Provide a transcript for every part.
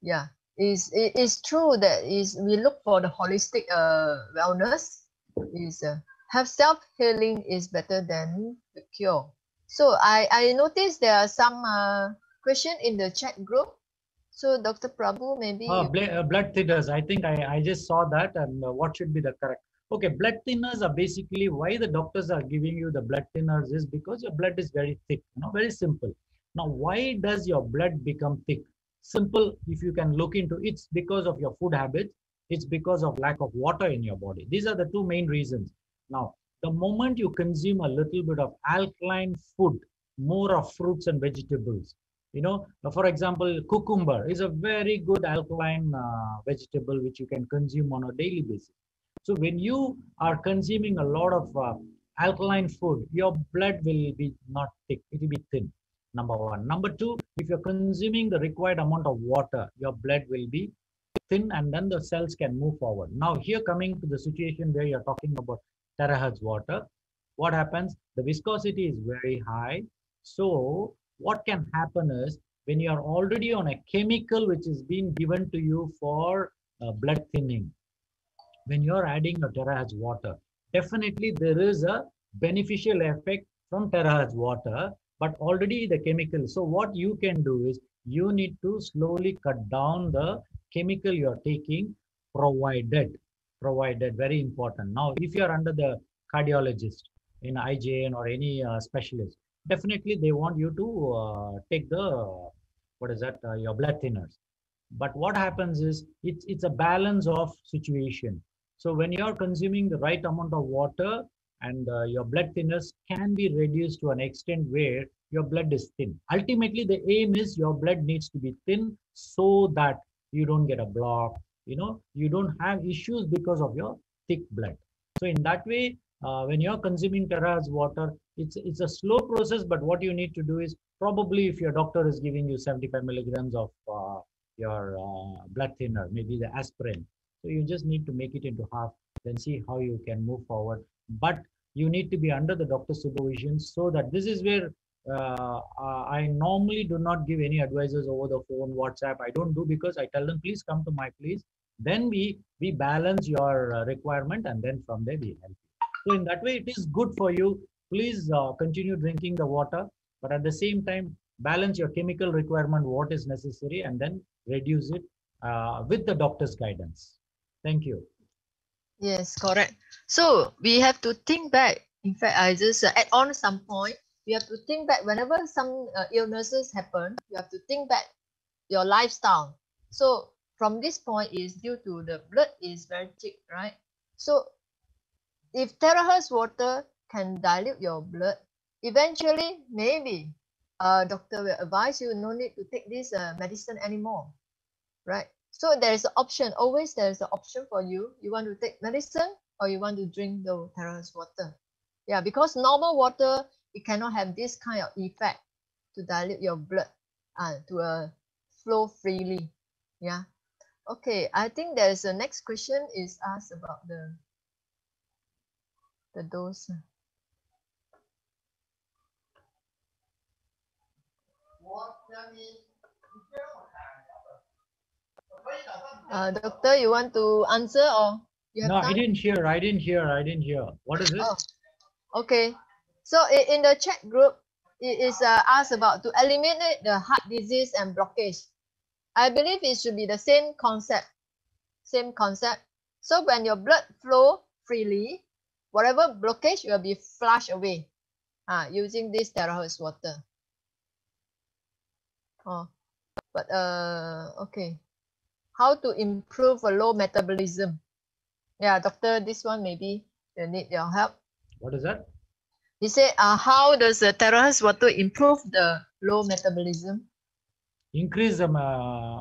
Yeah, it's true that we look for the holistic wellness. Is have self-healing is better than the cure. So I noticed there are some question in the chat group. So Dr. Prabhu, maybe blood thinners. I think I just saw that, and what should be the correct? Okay, blood thinners are basically why the doctors are giving you the blood thinners is because your blood is very thick. Very simple. Now, why does your blood become thick? Simple. If you can look into it's because of your food habits. It's because of lack of water in your body. These are the two main reasons. Now, the moment you consume a little bit of alkaline food, more of fruits and vegetables, for example, cucumber is a very good alkaline vegetable which you can consume on a daily basis. So when you are consuming a lot of alkaline food, your blood will be not thick, it will be thin. Number one. Number two, if you're consuming the required amount of water, your blood will be thin, and then the cells can move forward. Now, here coming to the situation where you're talking about terahertz water, what happens? The viscosity is very high. So what can happen is when you are already on a chemical which is being given to you for blood thinning, when you're adding a terahertz water, definitely there is a beneficial effect from terahertz water, but already the chemical. So what you can do is you need to slowly cut down the chemical you're taking, provided, very important. Now, if you're under the cardiologist in IJN or any specialist, definitely they want you to take the, your blood thinners. But what happens is it's a balance of situation. So when you're consuming the right amount of water, and your blood thinners can be reduced to an extent where your blood is thin. Ultimately, the aim is your blood needs to be thin so that you don't get a block, you don't have issues because of your thick blood. So in that way, when you're consuming terahertz water, it's a slow process, but what you need to do is probably if your doctor is giving you 75 milligrams of your blood thinner, maybe the aspirin. So you just need to make it into half, then see how you can move forward. But you need to be under the doctor's supervision, so that this is where I normally do not give any advices over the phone, WhatsApp. I don't do, because I tell them, please come to my place. Then we balance your requirement, and then from there we help you. So in that way, it is good for you. Please continue drinking the water, but at the same time, balance your chemical requirement, what is necessary, and then reduce it with the doctor's guidance. Thank you. Yes, correct. So we have to think back. In fact, I just add on some point. We have to think back whenever some illnesses happen. You have to think back your lifestyle. So from this point is due to the blood is very thick, right? So if terahertz water can dilute your blood, eventually maybe doctor will advise you no need to take this medicine anymore, right? So there is an option. Always there is an option for you. You want to take medicine or you want to drink the terahertz water. Yeah, because normal water, it cannot have this kind of effect to dilute your blood to flow freely. Yeah. Okay, I think there's a next question is asked about the dose. Doctor, you want to answer or you have No, time? I didn't hear. What is it? Oh, okay. So in the chat group, it is asked about to eliminate the heart disease and blockage. I believe it should be the same concept. Same concept. So when your blood flow freely, whatever blockage will be flushed away using this terahertz water. Oh, but okay. How to improve a low metabolism? Yeah, doctor, this one maybe you need your help. What is that? He said, how does the terahertz water improve the low metabolism? Increase the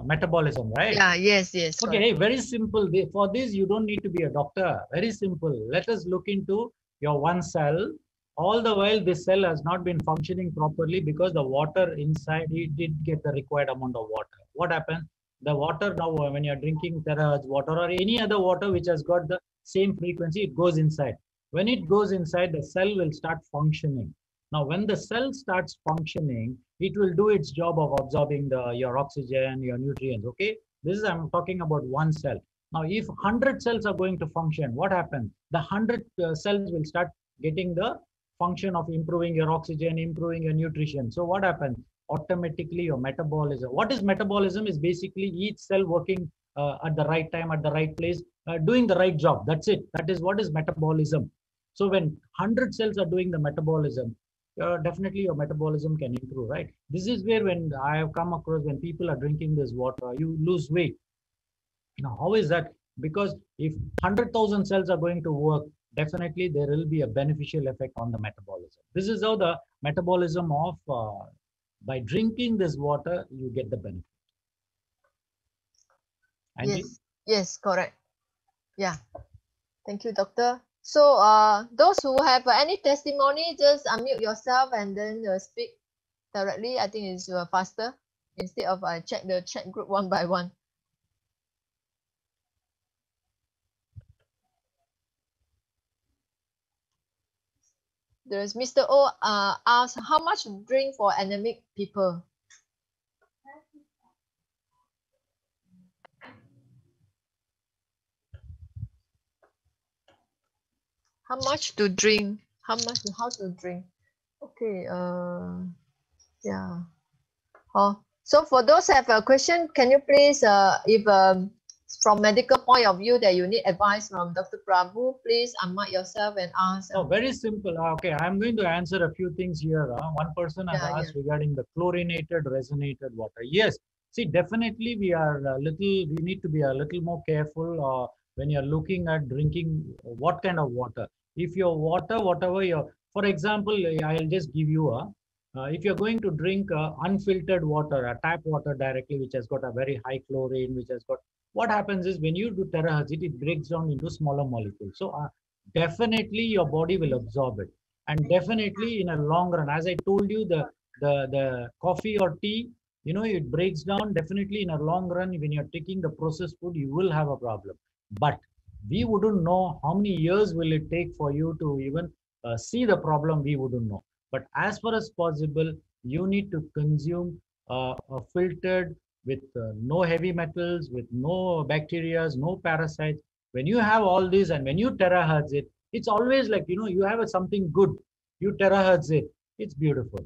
metabolism, right? Yeah, yes. Okay, hey, very simple. For this, you don't need to be a doctor. Very simple. Let us look into your one cell. All the while, this cell has not been functioning properly because the water inside, it didn't get the required amount of water. What happens? The water now, when you're drinking terahertz water or any other water which has got the same frequency, it goes inside. When it goes inside, the cell will start functioning. Now, when the cell starts functioning, it will do its job of absorbing your oxygen, your nutrients. Okay, this is, I'm talking about one cell. Now, if 100 cells are going to function, what happens? The 100 cells will start getting the function of improving your oxygen, improving your nutrition. So what happens? Automatically your metabolism. What is metabolism? Is basically each cell working at the right time, at the right place, doing the right job. That's it. That is what is metabolism. So when 100 cells are doing the metabolism, definitely your metabolism can improve, right? This is where, when I have come across, when people are drinking this water, you lose weight. Now, how is that? Because if 100,000 cells are going to work, definitely there will be a beneficial effect on the metabolism. This is how the metabolism of, by drinking this water, you get the benefit. Angie? Yes, correct. Yeah. Thank you, doctor. So those who have any testimony, just unmute yourself and then speak directly. I think it's faster instead of I check the chat group one by one. There's Mr. O asked how much to drink for anemic people. How much to drink? How to drink? Okay. Yeah. Oh, so for those who have a question, can you please, if from medical point of view that you need advice from Dr. Prabhu, please unmute yourself and ask. Oh, very simple. Okay, I'm going to answer a few things here. One person has asked regarding the chlorinated, resonated water. Yes, see, definitely we need to be a little more careful when you're looking at drinking what kind of water. If your water, for example, I'll just give you if you're going to drink unfiltered water, tap water directly, which has got a very high chlorine, which has got, what happens is when you do terahertz, it breaks down into smaller molecules. So definitely your body will absorb it. And definitely in a long run, as I told you, the coffee or tea, it breaks down. Definitely in a long run, when you're taking the processed food, you will have a problem. But we wouldn't know how many years will it take for you to even see the problem. We wouldn't know. But as far as possible, you need to consume a filtered with no heavy metals, with no bacteria, no parasites. When you have all this and when you terahertz it, it's always like, you have something good. You terahertz it. It's beautiful.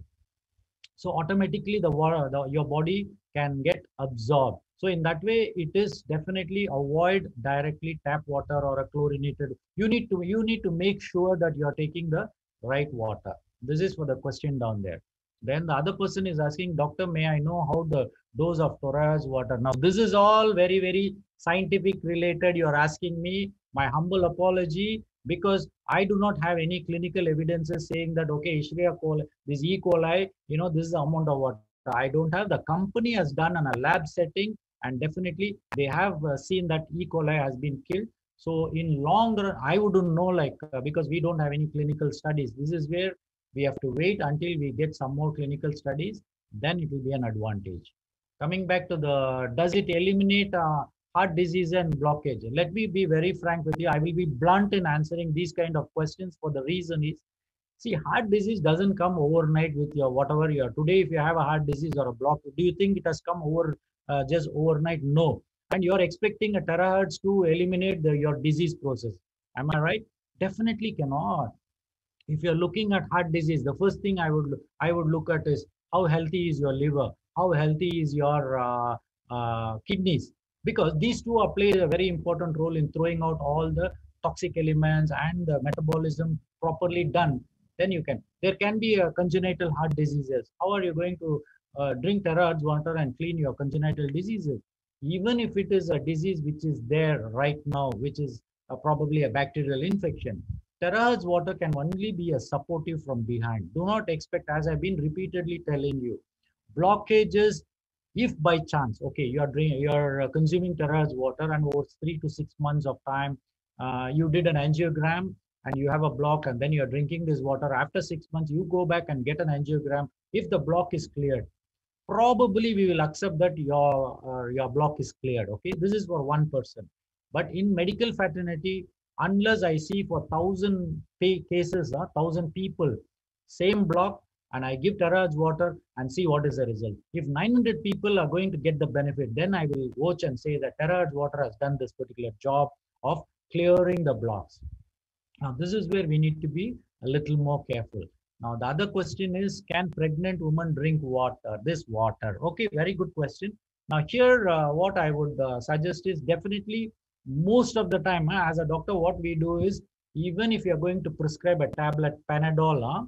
So automatically the water, your body can get absorbed. So in that way, it is definitely avoid directly tap water or a chlorinated. You need to make sure that you are taking the right water. This is for the question down there. Then the other person is asking, doctor, may I know how the dose of Torah's water? Now, this is all very, very scientific related. You're asking me, my humble apology, because I do not have any clinical evidences saying that, okay, Escherichia coli, this E. coli, this is the amount of water. I don't have. The company has done in a lab setting, and definitely they have seen that E. coli has been killed. So in long run, I wouldn't know, because we don't have any clinical studies. This is where we have to wait until we get some more clinical studies, then it will be an advantage. Coming back to does it eliminate heart disease and blockage? Let me be very frank with you. I will be blunt in answering these kind of questions, for the reason is, see, heart disease doesn't come overnight with your whatever you are. Today, if you have a heart disease or a block, do you think it has come just overnight? No. And you're expecting a terahertz to eliminate your disease process. Am I right? Definitely cannot. If you're looking at heart disease, the first thing I would look at is how healthy is your liver, how healthy is your kidneys, because these two are playing a very important role in throwing out all the toxic elements and the metabolism properly done. Then there can be congenital heart diseases. How are you going to drink terahertz water and clean your congenital diseases? Even if it is a disease which is there right now, which is probably a bacterial infection, terahertz water can only be a supportive from behind. Do not expect, as I've been repeatedly telling you, blockages, if by chance, okay, you're consuming terahertz water and over 3 to 6 months of time, you did an angiogram and you have a block, and then you're drinking this water. After 6 months, you go back and get an angiogram. If the block is cleared, probably we will accept that your block is cleared. Okay, this is for one person. But in medical fraternity, unless I see for 1,000 cases, 1,000 people, same block, and I give terahertz water and see what is the result. If 900 people are going to get the benefit, then I will watch and say that terahertz water has done this particular job of clearing the blocks. Now, this is where we need to be a little more careful. Now, the other question is, can pregnant women drink water, this water? Okay, very good question. Now, here, what I would suggest is definitely most of the time, as a doctor, what we do is, even if you're going to prescribe a tablet, Panadol,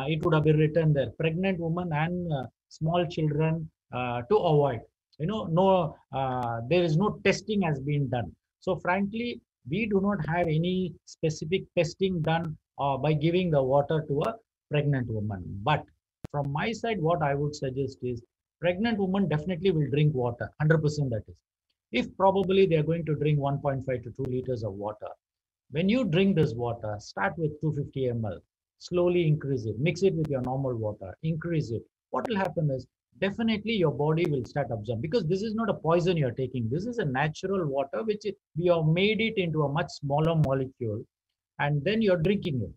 it would have been written there, pregnant women and small children to avoid. No, there is no testing has been done. So, frankly, we do not have any specific testing done by giving the water to a pregnant woman. But from my side, what I would suggest is pregnant women definitely will drink water, 100% that is. If probably they are going to drink 1.5 to 2 liters of water, when you drink this water, start with 250 ml, slowly increase it, mix it with your normal water, increase it. What will happen is definitely your body will start absorbing, because this is not a poison you're taking. This is a natural water which we have made it into a much smaller molecule, and then you're drinking it.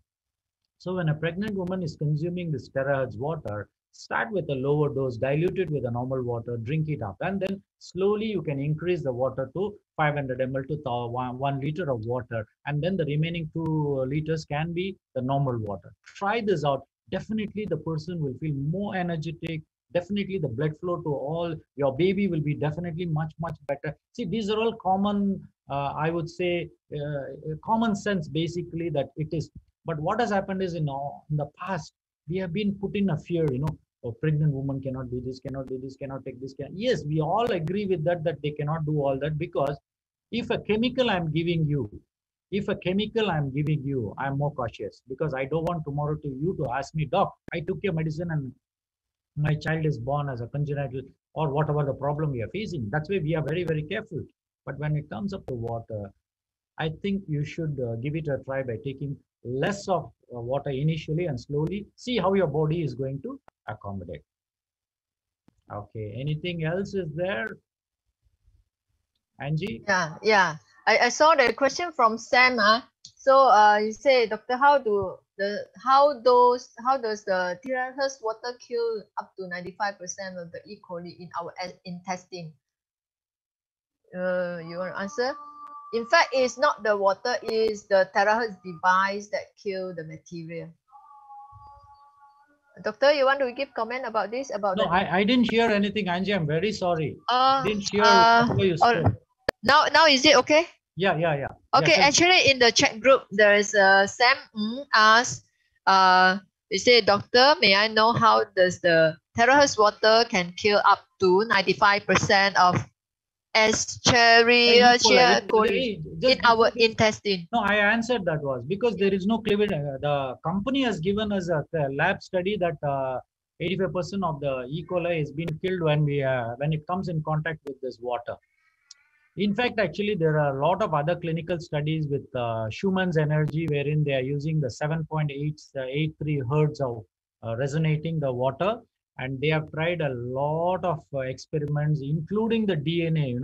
So when a pregnant woman is consuming this terahertz water, start with a lower dose, dilute it with a normal water, drink it up, and then slowly you can increase the water to 500 ml to 1 liter of water, and then the remaining 2 liters can be the normal water. Try this out. Definitely the person will feel more energetic. Definitely the blood flow to all your baby will be definitely much better. See, these are all common, I would say, common sense basically that it is. But what has happened is in the past, we have been put in a fear, a pregnant woman cannot do this, cannot do this, cannot take this. Yes, we all agree with that they cannot do all that, because if a chemical I'm giving you, I'm more cautious, because I don't want tomorrow to ask me, doc, I took your medicine and my child is born as a congenital or whatever the problem we are facing. That's why we are very careful. But when it comes up to water, I think you should give it a try by taking less of water initially and slowly see how your body is going to accommodate. Okay, anything else is there? Angie? Yeah. I saw the question from Sam. So you say, doctor, how does the terahertz water kill up to 95% of the E. coli in our intestine? You want to answer? In fact, it's not the water, it's the terahertz device that kill the bacteria. Doctor, you want to give comment about this? No, I didn't hear anything, Angie. I'm very sorry. Didn't hear whatever you said. Now is it okay? Yeah. Okay, actually in the chat group, there is Sam asked, he said, doctor, may I know how does the terahertz water can kill up to 95% of Escherichia coli in our intestine? No, I answered that was because there is no cleavage. The company has given us a lab study that 85% of the E. coli has been killed when it comes in contact with this water. In fact, actually, there are a lot of other clinical studies with Schumann's energy, wherein they are using the 7.83 hertz of resonating the water. And they have tried a lot of experiments, including the DNA,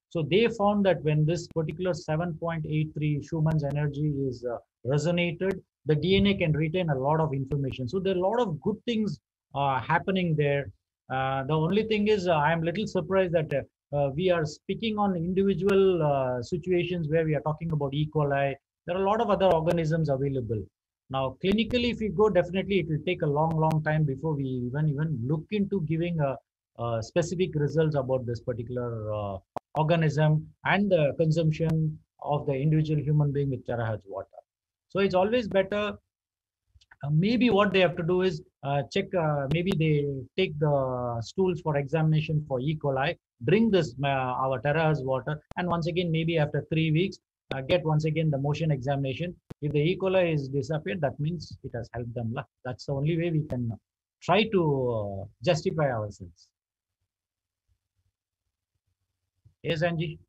So they found that when this particular 7.83 Schumann's energy is resonated, the DNA can retain a lot of information. So there are a lot of good things happening there. The only thing is, I'm a little surprised that we are speaking on individual situations where we are talking about E. coli. There are a lot of other organisms available. Now, clinically, if we go, definitely it will take a long time before we even look into giving a specific results about this particular organism and the consumption of the individual human being with terahertz water. So it's always better. Maybe what they have to do is check, maybe they take the stools for examination for E. coli, drink this our terahertz water, and once again, maybe after 3 weeks, get once again the motion examination. If the E. coli is disappeared, that means it has helped them. That's the only way we can try to justify ourselves. Yes, Angie?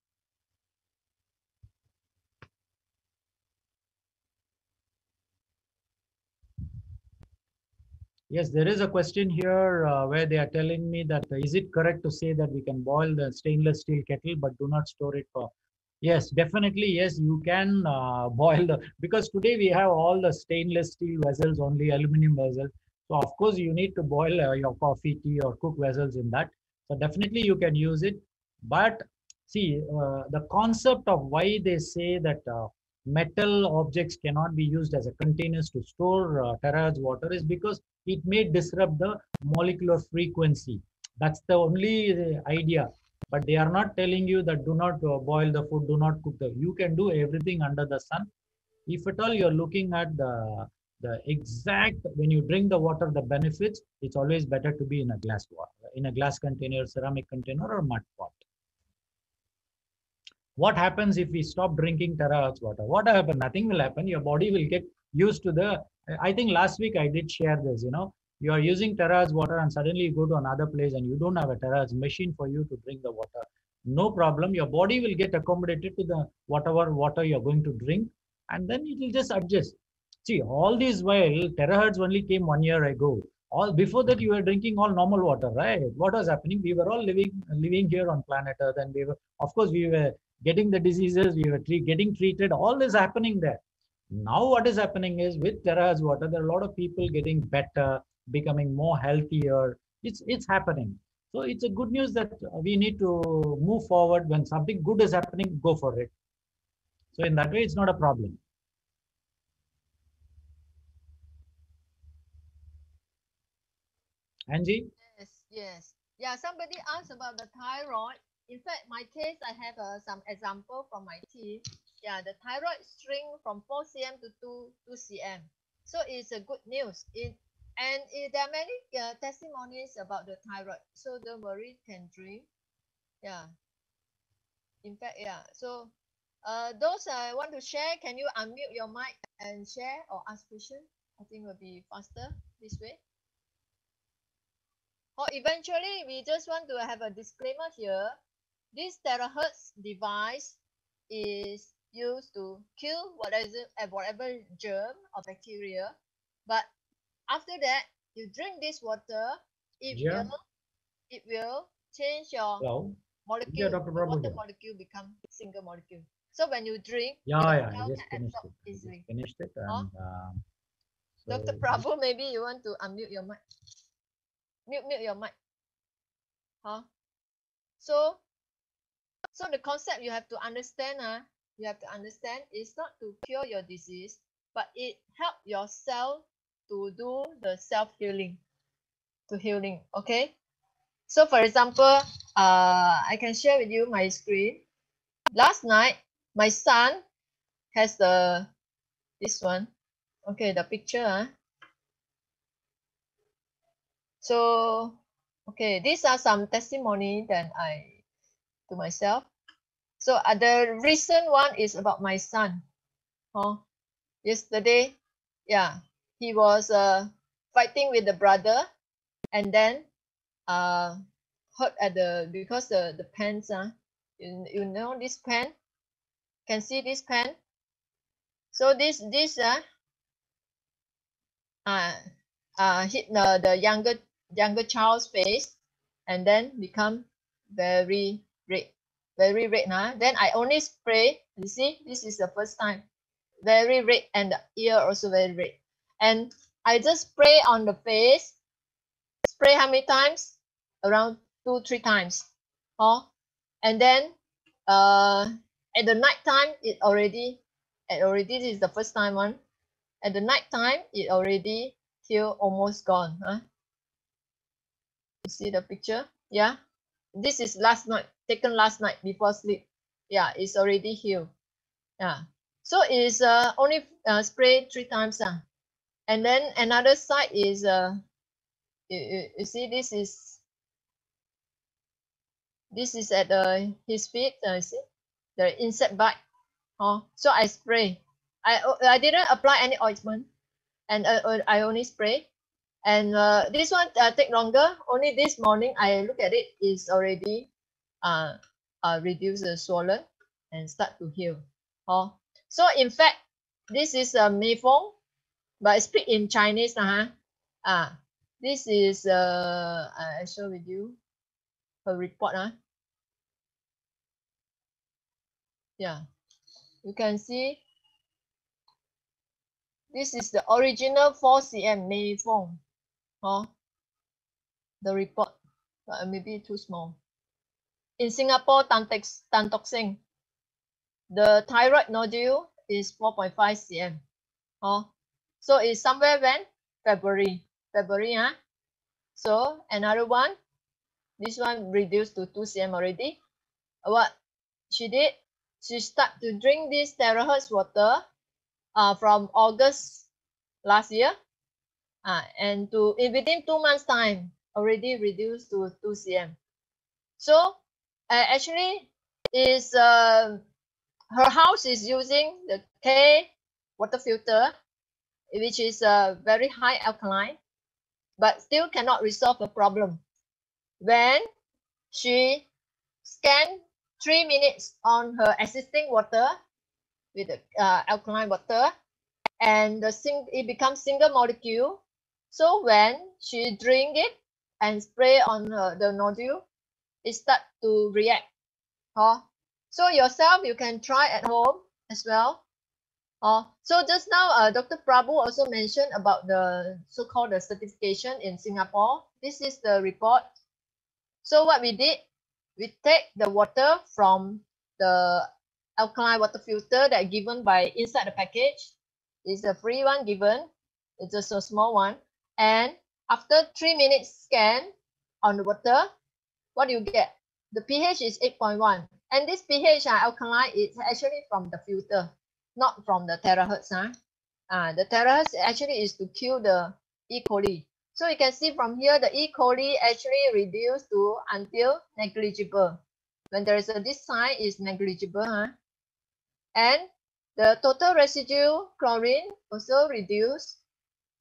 Yes, there is a question here where they are telling me that is it correct to say that we can boil the stainless steel kettle but do not store it for... Yes, definitely. Yes, you can boil because today we have all the stainless steel vessels, only aluminum vessels. So of course you need to boil your coffee, tea, or cook vessels in that. So definitely you can use it. But see, the concept of why they say that metal objects cannot be used as a containers to store terahertz water is because it may disrupt the molecular frequency. That's the only idea. But they are not telling you that do not boil the food, do not cook the. You can do everything under the sun. If at all you're looking at the exact, when you drink the water, the benefits, it's always better to be in a glass water, in a glass container, ceramic container, or mud pot. What happens if we stop drinking terahertz water? What happens? Nothing will happen. Your body will get used to the. I think last week I did share this. You are using terahertz water and suddenly you go to another place and you don't have a terahertz machine for you to drink the water. No problem. Your body will get accommodated to the whatever water you're going to drink, and then it will just adjust. See, all this while terahertz only came 1 year ago. All before that you were drinking all normal water, right? What was happening? We were all living here on planet Earth, and we were, of course, we were getting the diseases, we were getting treated, all is happening there. Now what is happening is with terahertz water, there are a lot of people getting better, becoming more healthier. It's happening. So it's a good news that we need to move forward. When something good is happening, go for it. So in that way, it's not a problem. Angie? Yes, yes. Yeah, somebody asked about the thyroid. In fact, my case, I have some example from my team. Yeah, the thyroid shrink from 4 cm to 2 cm. So it's a good news. There are many testimonies about the thyroid. So don't worry, can dream. Yeah. In fact, yeah. So those I want to share, can you unmute your mic and share or ask question? I think will be faster this way. Or eventually, we just want to have a disclaimer here. This terahertz device is used to kill whatever germ or bacteria. But after that, you drink this water, Yeah. it will change your Hello. Yeah, molecule. Dr. The Prabhu water here. molecule become single molecule. So when you drink, Yeah, your yeah, I cell just can finished absorb it. I just easily. finished it, Huh? and Dr. so Prabhu, maybe you want to unmute your mic. Mute your mic. Huh? So the concept you have to understand, is not to cure your disease, but it help your cell to do the self-healing, to healing. Okay. So for example, I can share with you my screen. Last night, my son has this one. Okay, the picture. So okay, these are some testimony that I to myself. So the recent one is about my son. Oh, yesterday, yeah, he was fighting with the brother, and then hurt at because the pants you know this pen, can see this pen. So this hit the younger child's face, and then become very red, very red. Then I only spray. You see, this is the first time. Very red, and the ear also very red. And I just spray on the face. Spray how many times? Around 2-3 times. Oh, and then at the night time this is the first time one. At the night time it already heal, almost gone. You see the picture? Yeah. This is last night, taken last night before sleep. Yeah, it's already healed. Yeah. So it's only spray 3 times. And then another side is you see this is at his feet. See the insect bite. So I spray. I didn't apply any ointment, and I only spray. And this one take longer. Only this morning I look at it, is already reduce the swollen and start to heal. So in fact, this is a Meifeng, but I speak in Chinese. This is I show with you her report. Yeah, you can see this is the original 4 cm Meifeng. The report, maybe too small. In Singapore, Tan Tock Seng, the thyroid nodule is 4.5 cm. So it's somewhere when? February, huh? So another one, this one reduced to 2 cm already. What she did, she started to drink this terahertz water from August last year, and within 2 months time already reduced to 2 cm. So actually is her house is using the K water filter, which is very high alkaline, but still cannot resolve the problem. When she scanned 3 minutes on her existing water with the alkaline water, and it becomes single molecule. So when she drink it and spray on the nodule, it start to react. So yourself, you can try at home as well. So just now, Dr. Prabhu also mentioned about the so-called the certification in Singapore. This is the report. So what we did, we take the water from the alkaline water filter that given by inside the package. It's a free one given. It's just a small one. And after 3 minutes scan on the water, what do you get? The pH is 8.1. And this pH alkaline is actually from the filter, not from the terahertz. The terahertz actually is to kill the E. coli. So you can see from here, the E. coli actually reduced to until negligible. When there is this sign, is negligible. And the total residue chlorine also reduced.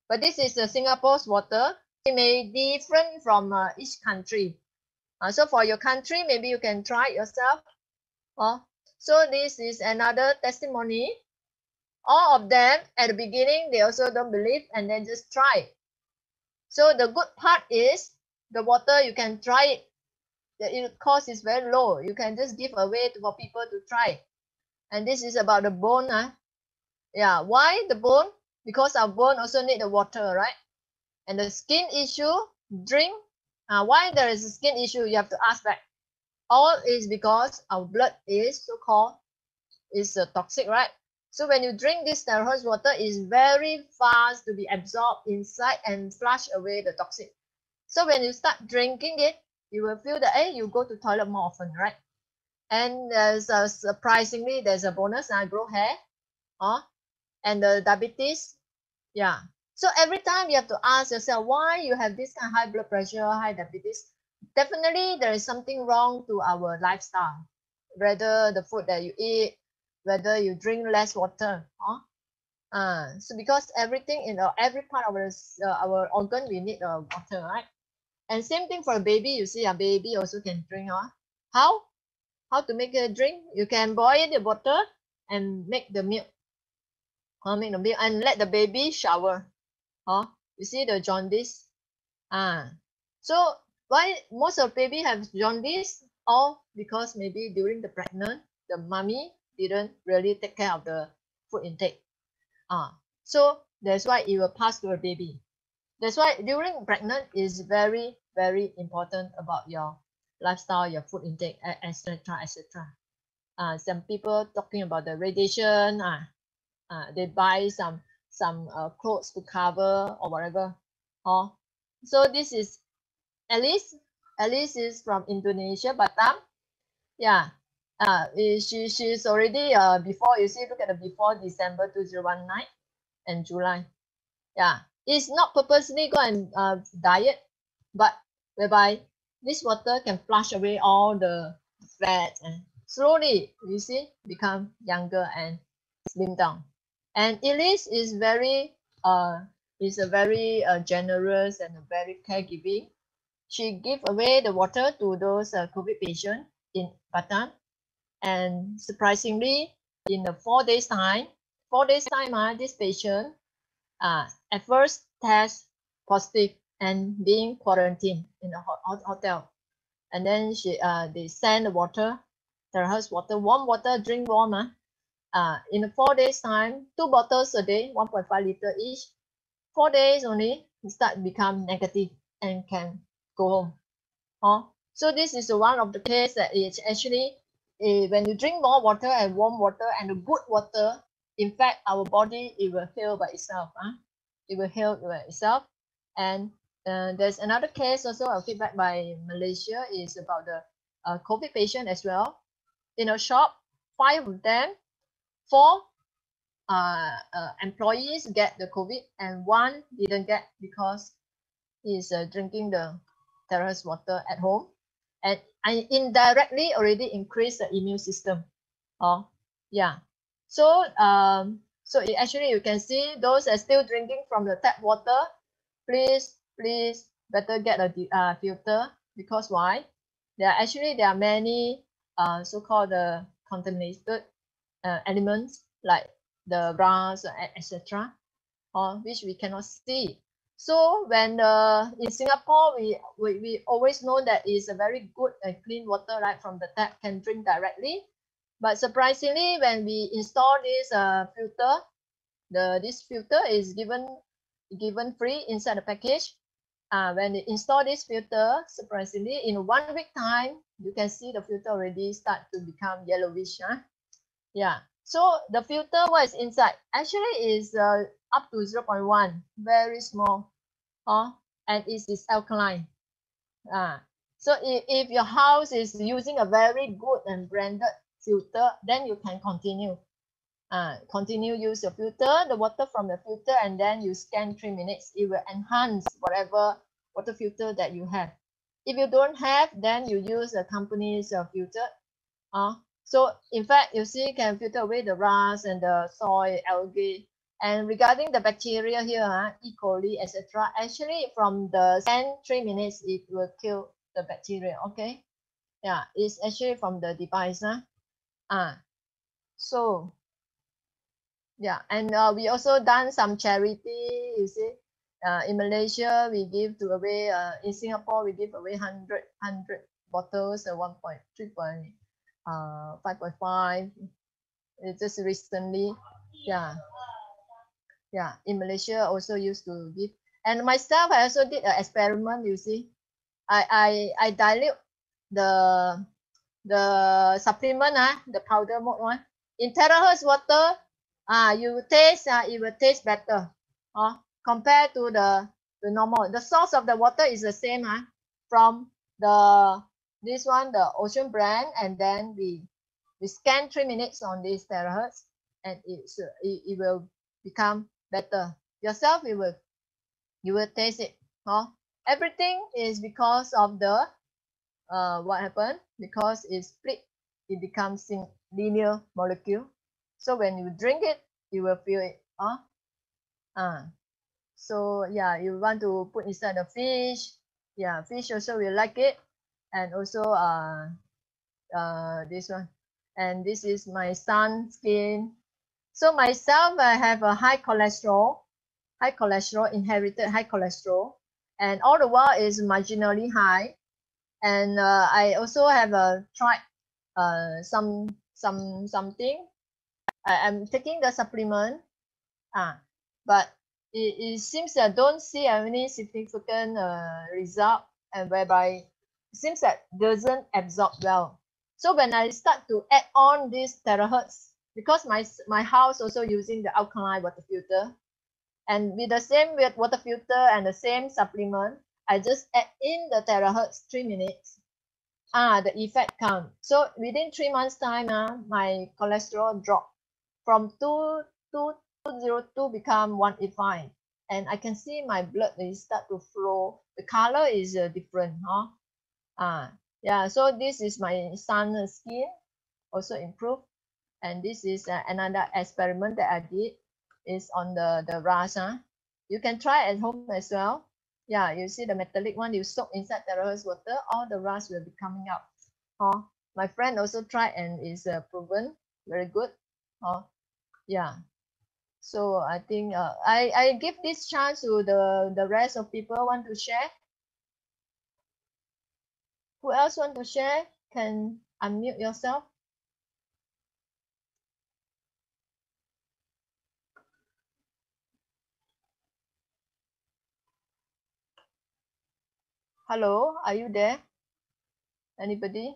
But this is Singapore's water. It may be different from each country. So for your country, maybe you can try it yourself. So this is another testimony. All of them at the beginning, they also don't believe and then just try. So the good part is the water, you can try it. The cost is very low. You can just give away for people to try. And this is about the bone. Yeah, why the bone? Because our bone also need the water, right? And the skin issue, drink. Why there is a skin issue? You have to ask back. All is because our blood is so-called is toxic, right? So when you drink this terahertz water, is very fast to be absorbed inside and flush away the toxic. So when you start drinking it, you will feel that you go to toilet more often, right? And there's surprisingly, there's a bonus. Grow hair, and the diabetes. Yeah. So every time you have to ask yourself why you have this kind of high blood pressure, high diabetes. Definitely there is something wrong to our lifestyle, whether the food that you eat, whether you drink less water. So because everything in every part of our organ, we need water, right? And same thing for a baby. You see, a baby also can drink. How to make a drink? You can boil the water and make the milk. Make the milk and let the baby shower. You see the jaundice. So why most of baby have jaundice? All because maybe during the pregnant, the mommy didn't really take care of the food intake. So that's why it will pass to a baby. That's why during pregnant is very, very important about your lifestyle, your food intake, etc., etc. Some people talking about the radiation. They buy some clothes to cover or whatever. So this is Alice. Alice is from Indonesia, Batam. Yeah. She's already before, you see, look at the before December 2019 and July. Yeah. It's not purposely go and diet, but whereby this water can flush away all the fat and slowly, you see, become younger and slim down. And Elise is a very generous and a very caregiving. She gave away the water to those COVID patients in Batam. And surprisingly, in the 4 days time, this patient at first test positive and being quarantined in the hotel. And then they send the water, terahertz water, warm water, drink warm. In 4 days time, 2 bottles a day, 1.5 liter each. 4 days only, start become negative and can go home. So this is one of the case that it's actually when you drink more water and warm water and good water, in fact, our body, it will heal by itself. It will heal by itself. And there's another case also, a feedback by Malaysia is about the COVID patient as well. In a shop, 5 of them, 4 employees get the COVID and 1 didn't get because he's drinking the terrace water at home. And I indirectly already increased the immune system. Yeah. So so actually you can see those are still drinking from the tap water. Please better get a filter, because why? There are many so-called contaminated elements like the brass, etc., which we cannot see. So when in Singapore, we always know that it's a very good and clean water, right, from the tap, can drink directly. But surprisingly, when we install this filter, this filter is given free inside the package. When they install this filter, surprisingly, in 1 week time, you can see the filter already start to become yellowish. Yeah. So the filter, what is inside? Actually is up to 0.1, very small. And it is alkaline. So if your house is using a very good and branded filter, then you can continue use your filter, the water from the filter, and then you scan 3 minutes. It will enhance whatever water filter that you have. If you don't have, then you use the company's filter. So in fact, you see, can filter away the rust and the soil, algae. And regarding the bacteria here, E. coli, etc., actually from the scan 3 minutes, it will kill the bacteria. Okay. Yeah, it's actually from the device. So yeah, and we also done some charity, you see. In Malaysia, we give to away, in Singapore, we give away 100 bottles, 5.5. It's just recently. Yeah. In Malaysia, also used to give. And myself, I also did an experiment, you see. I dilute the supplement, the powder mode one, in terahertz water. You taste, it will taste better compared to the normal. The source of the water is the same from this one, the Ocean brand, and then we scan 3 minutes on this terahertz, and it will become better. Yourself, you will taste it. Everything is because of the what happened, because it's split, it becomes linear molecule. So when you drink it, you will feel it. So yeah, you want to put inside the fish. Yeah, fish also will like it. And also this one. And this is my son's skin. So myself, I have a high cholesterol, inherited high cholesterol, and all the while is marginally high. And I also have tried something. I'm taking the supplement, but it seems that I don't see any significant result, and whereby it seems that doesn't absorb well. So when I start to add on this terahertz, because my house also using the alkaline water filter, and with the same water filter and the same supplement, I just add in the terahertz 3 minutes. The effect comes. So within 3 months time, my cholesterol dropped from 202 become 185, and I can see my blood is start to flow. The color is different. Yeah. So this is my son's skin also improved, and this is another experiment that I did is on the rust. You can try at home as well. Yeah, you see the metallic one, you soak inside the rose water, all the rust will be coming out. My friend also tried and is proven very good. Yeah. So I think I give this chance to the rest of people want to share. Who else want to share? Can unmute yourself. Hello, are you there? Anybody?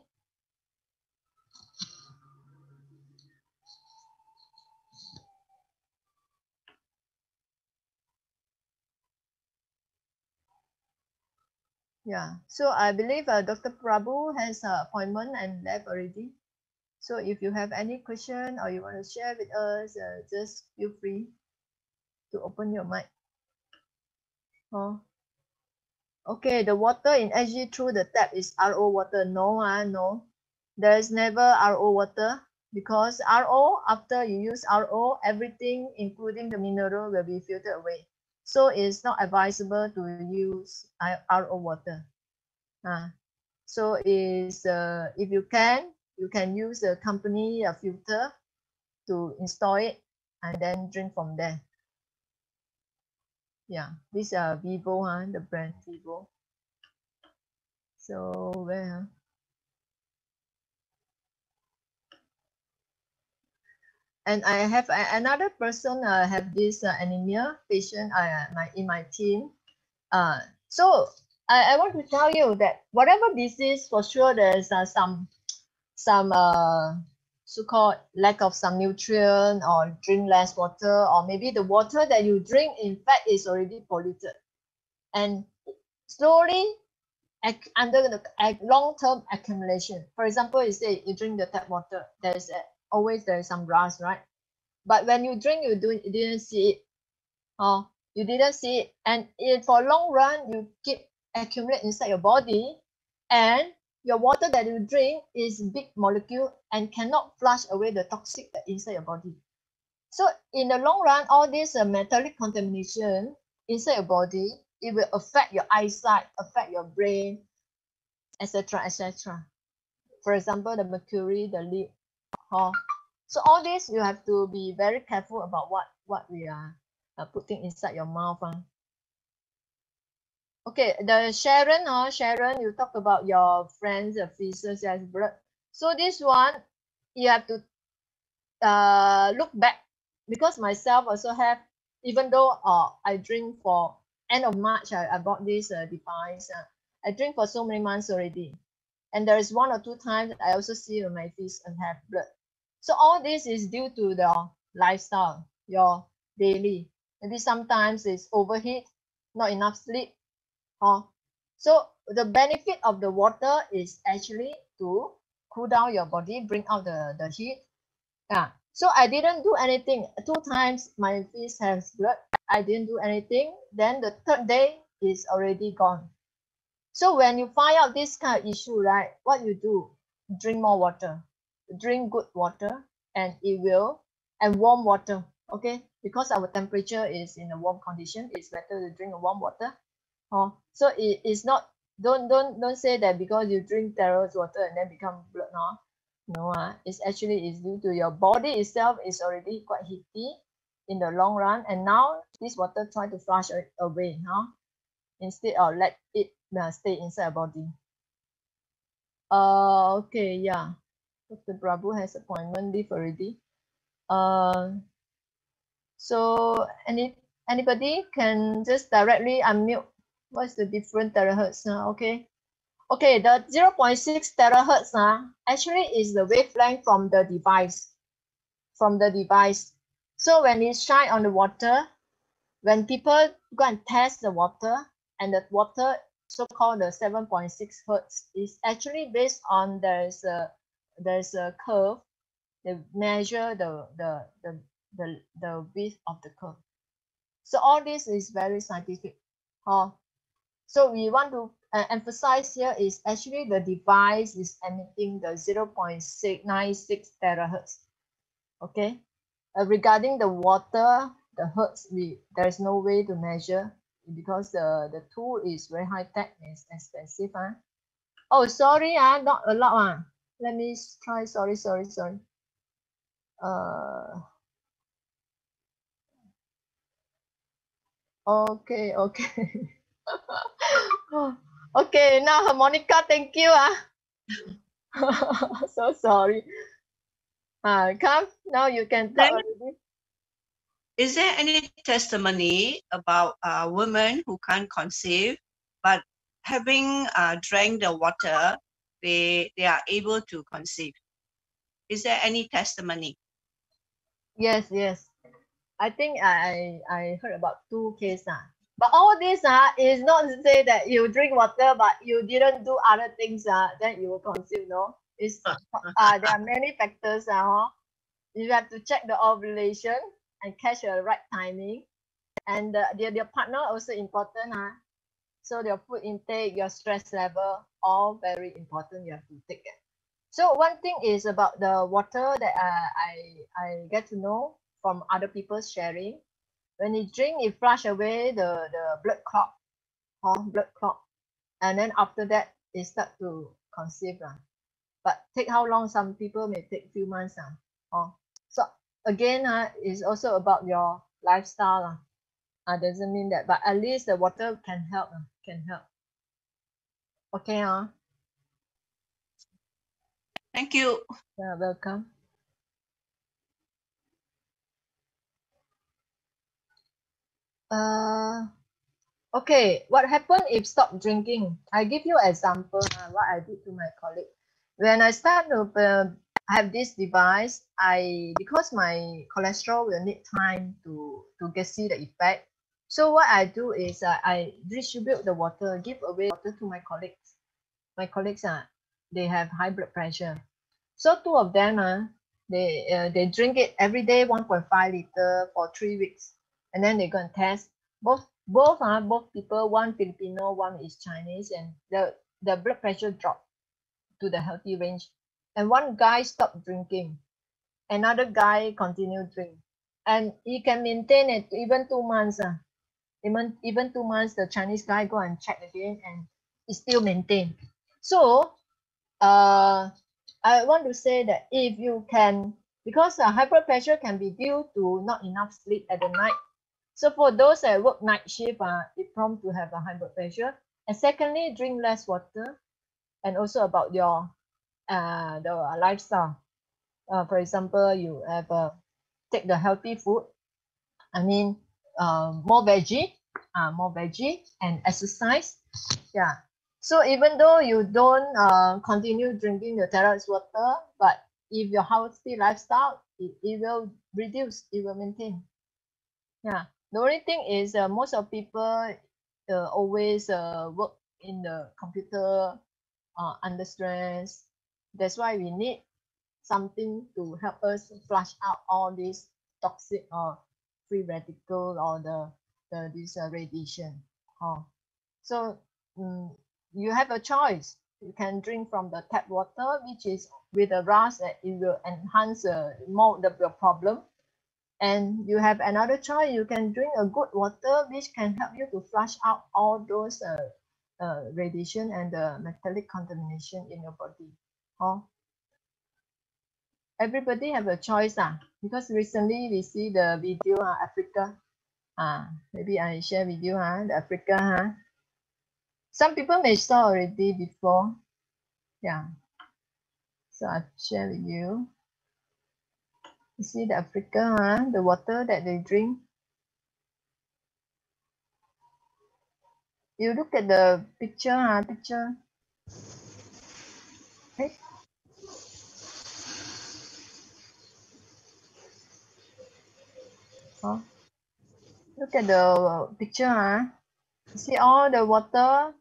Yeah, so I believe Dr. Prabhu has an appointment and left already. So if you have any question or you want to share with us, just feel free to open your mic. Oh, okay. The water in SG through the tap is RO water. No, no. There is never RO water because RO, after you use RO, everything, including the mineral, will be filtered away. So it's not advisable to use RO water. So is if you can use a company filter to install it and then drink from there. Yeah, this Vivo, the brand Vivo. So where? And I have another person have this anemia patient in my team. So I want to tell you that whatever disease, for sure there's some so-called lack of some nutrient or drink less water, or maybe the water that you drink in fact is already polluted, and slowly under the long-term accumulation. For example, you say you drink the tap water, there's always some rust, right? But when you drink, you didn't see it. You didn't see it, and for long run you keep accumulate inside your body, and your water that you drink is big molecule and cannot flush away the toxic that inside your body. So in the long run, all this metallic contamination inside your body, it will affect your eyesight, affect your brain, etc., etc. For example, the mercury, the lead. So all this you have to be very careful about what we are putting inside your mouth. Okay, the Sharon, you talk about your friends, feces as blood. So this one, you have to look back, because myself also have, even though I drink for end of March, I bought this device. I drink for so many months already, and there is 1 or 2 times I also see my feces and have blood. So all this is due to the lifestyle, your daily. Maybe sometimes it's overheat, not enough sleep. So the benefit of the water is actually to cool down your body, bring out the heat. Yeah. So I didn't do anything. 2 times my face has blood. I didn't do anything. Then the 3rd day is already gone. So when you find out this kind of issue, right, what you do? Drink more water. Drink good water, and warm water. Okay, because our temperature is in a warm condition, it's better to drink warm water. So it is not, don't say that because you drink terrace water and then become blood. No, it's actually is due to your body itself is already quite heaty in the long run, and now this water try to flush it away, instead of let it stay inside your body. Okay, yeah. Dr. Prabhu has appointment leave already. So anybody can just directly unmute. What's the different terahertz? Okay. Okay, the 0.6 terahertz actually is the wavelength from the device. So when it shine on the water, when people go and test the water, and the water so-called the 7.6 hertz is actually based on there's a curve. They measure the width of the curve. So all this is very scientific. So we want to emphasize here is actually the device is emitting the 0.696 terahertz. Okay. Regarding the water, the hertz, there is no way to measure because the tool is very high tech and it's expensive. Oh, sorry, not allowed. Let me try. Sorry. Okay. Okay, now harmonica, thank you. So sorry. Come, now you can talk already. Is there any testimony about women who can't conceive, but having drank the water, they are able to conceive. Is there any testimony? Yes, yes. I think I heard about 2 cases. But all this is not to say that you drink water, but you didn't do other things then you will conceive. No, it's there are many factors. You have to check the ovulation and catch the right timing, and your partner also important. So your food intake, your stress level, all very important. You have to take it. So one thing is about the water that I get to know from other people sharing. When you drink, it flush away the blood clot, blood clot, and then after that it start to conceive. But take how long? Some people may take few months. So again, it's also about your lifestyle. Doesn't mean that, but at least the water can help. Can help. Okay. Thank you. Yeah, welcome. Okay, what happened if stop drinking? I give you example what I did to my colleague. When I start to have this device, because my cholesterol will need time to see the effect. So what I do is I distribute the water, give away water to my colleagues. My colleagues they have high blood pressure. So 2 of them they drink it every day 1.5 liter for 3 weeks, and then they go and test both people, one Filipino, one is Chinese, and the blood pressure dropped to the healthy range. And one guy stopped drinking, another guy continued drinking, and he can maintain it even 2 months. Even 2 months, the Chinese guy go and check again, and it still maintained. So I want to say that if you can, because high blood pressure can be due to not enough sleep at the night. So for those that work night shift, it prompt to have a high blood pressure. And secondly, drink less water, and also about your the lifestyle. For example, you have take the healthy food. I mean, more veggie and exercise. Yeah. So even though you don't continue drinking the terrace water, but if your healthy lifestyle, it will reduce, it will maintain. Yeah. The only thing is most of people always work in the computer under stress. That's why we need something to help us flush out all these toxic or free radical or this radiation. So you have a choice. You can drink from the tap water, which is with a rust that it will enhance more your problem. And you have another choice. You can drink a good water, which can help you to flush out all those radiation and the metallic contamination in your body. Everybody have a choice because recently we see the video Africa. Maybe I share with you the Africa. Some people may saw already before. Yeah. So I share with you. You see the Africa, the water that they drink. You look at the picture, picture. Okay. Look at the picture. You see all the water.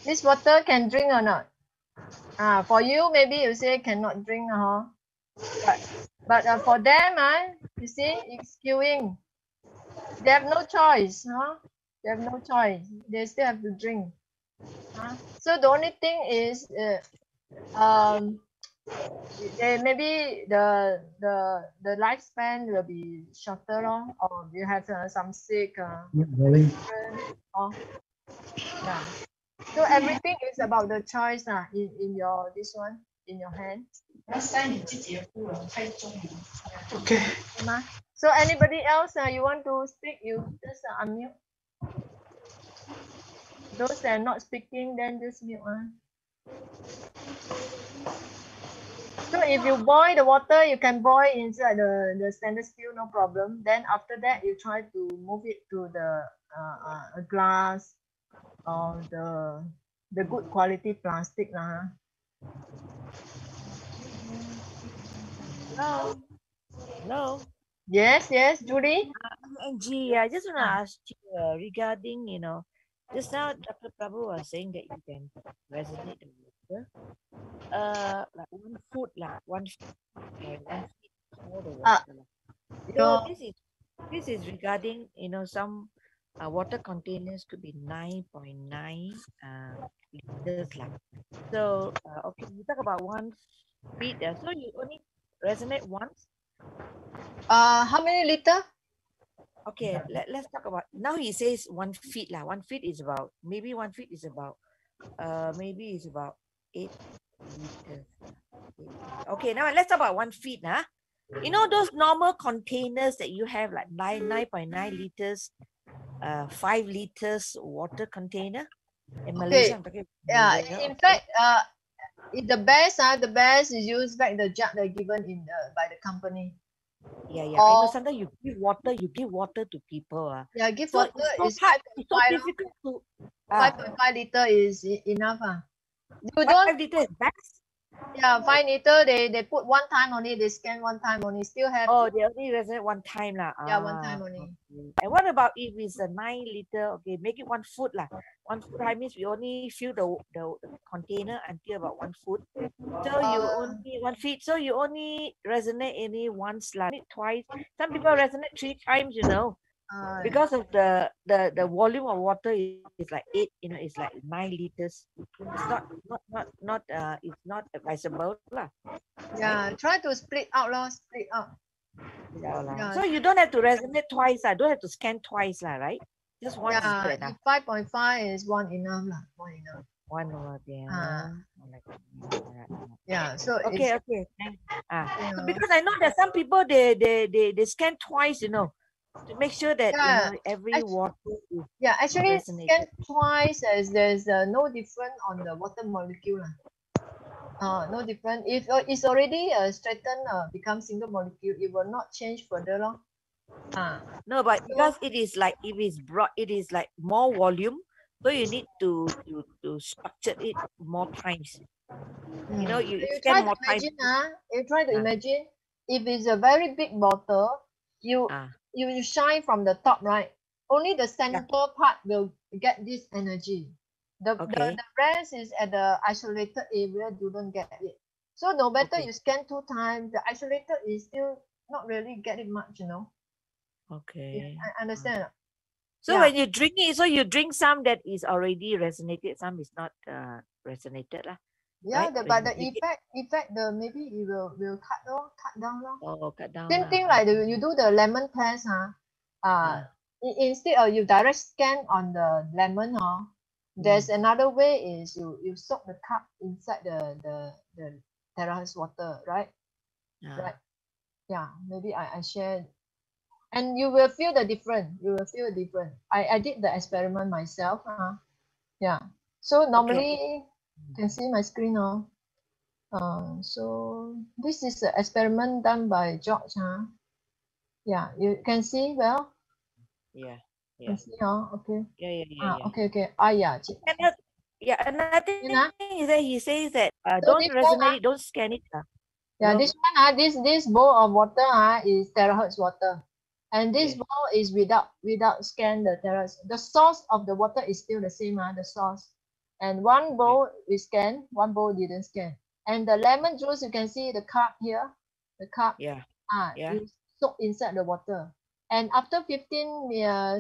This water can drink or not? For you, maybe you say cannot drink, but for them, you see, it's queuing. They have no choice, They have no choice. They still have to drink. So the only thing is, maybe the lifespan will be shorter, or you have some sick. Yeah. So everything is about the choice in your this one in your hand. Okay. So anybody else you want to speak, you just unmute. Those that are not speaking, then just mute. So if you boil the water, you can boil inside the stainless steel, no problem. Then after that, you try to move it to the a glass or the good quality plastic lah. Hello. Hello. Yes, Judy. Angie, I just want to ask you regarding, just now Dr. Prabhu was saying that you can resonate the water. Like 1 foot, like 1 feet, like 1 feet all the water. So this is regarding, some water containers could be 9.9 liters. So, okay, you talk about 1 feet. So you only resonate once. How many liter? Okay, let's talk about now. He says 1 feet. 1 feet is about maybe 1 feet is about maybe it's about 8 liters. Okay, now let's talk about 1 feet. You know those normal containers that you have like 9.9 liters, 5 liters water container in Malaysia. I'm talking about Malaysia, In fact, the best is use back the jug that given in by the company. Yeah. I know sometimes you give water to people. Yeah, give So water it's is so hard. It's so 5.5 difficult to 5.5 liter is enough. You 5 don't, liters is best. yeah, 5 liter, they put one time only, they scan one time only, still have. Oh, they only resonate 1 time lah. Yeah, one time only. Okay. And what about if it's a 9 liter? Okay, make it 1 foot lah. 1 foot high means we only fill the container until about 1 foot. So you only 1 feet. So you only resonate only once lah, twice. Some people resonate 3 times. Because of the volume of water is like 8. It's like 9 liters. It's not it's not advisable lah. Yeah, try to split out. Yeah. So you don't have to resonate twice. Don't have to scan twice, right? Just once is Yeah, good if enough. 5.5 is one enough lah. One more there. Yeah, so Okay. Yeah. So because I know that some people they scan twice, to make sure that every water is actually resonated. scan twice as there's no different on the water molecule. No different. If it's already straightened, become single molecule, it will not change further. No, but because it is like if it's broad, it is like more volume, so you need to structure it more times. You try scan more to times. imagine. You try to imagine if it's a very big bottle, you shine from the top, right? Only the center part will get this energy. The rest is at the isolated area, you don't get it. So no matter you scan 2 times, the isolated is still not really getting much, Okay. I understand. So when you drink it, so you drink some that is already resonated, some is not resonated lah. Yeah, right? but the effect maybe it will cut down. Oh, cut down. Same thing like you do the lemon test, instead of you direct scan on the lemon, there's another way is you soak the cup inside the terrace water, right? Right. Yeah, maybe I share, and you will feel the difference. I did the experiment myself. Yeah. So normally you can see my screen now. So this is an experiment done by George. Yeah, you can see well. Yeah. Can see, okay. Yeah. Okay. Another thing is that he says that So don't resonate it, don't scan it. Yeah, this one, this bowl of water is terahertz water, and this bowl is without scan the terahertz. The source of the water is still the same, the source. And one bowl we scan, one bowl didn't scan. And the lemon juice, you can see the cup here, you soak inside the water. And after 15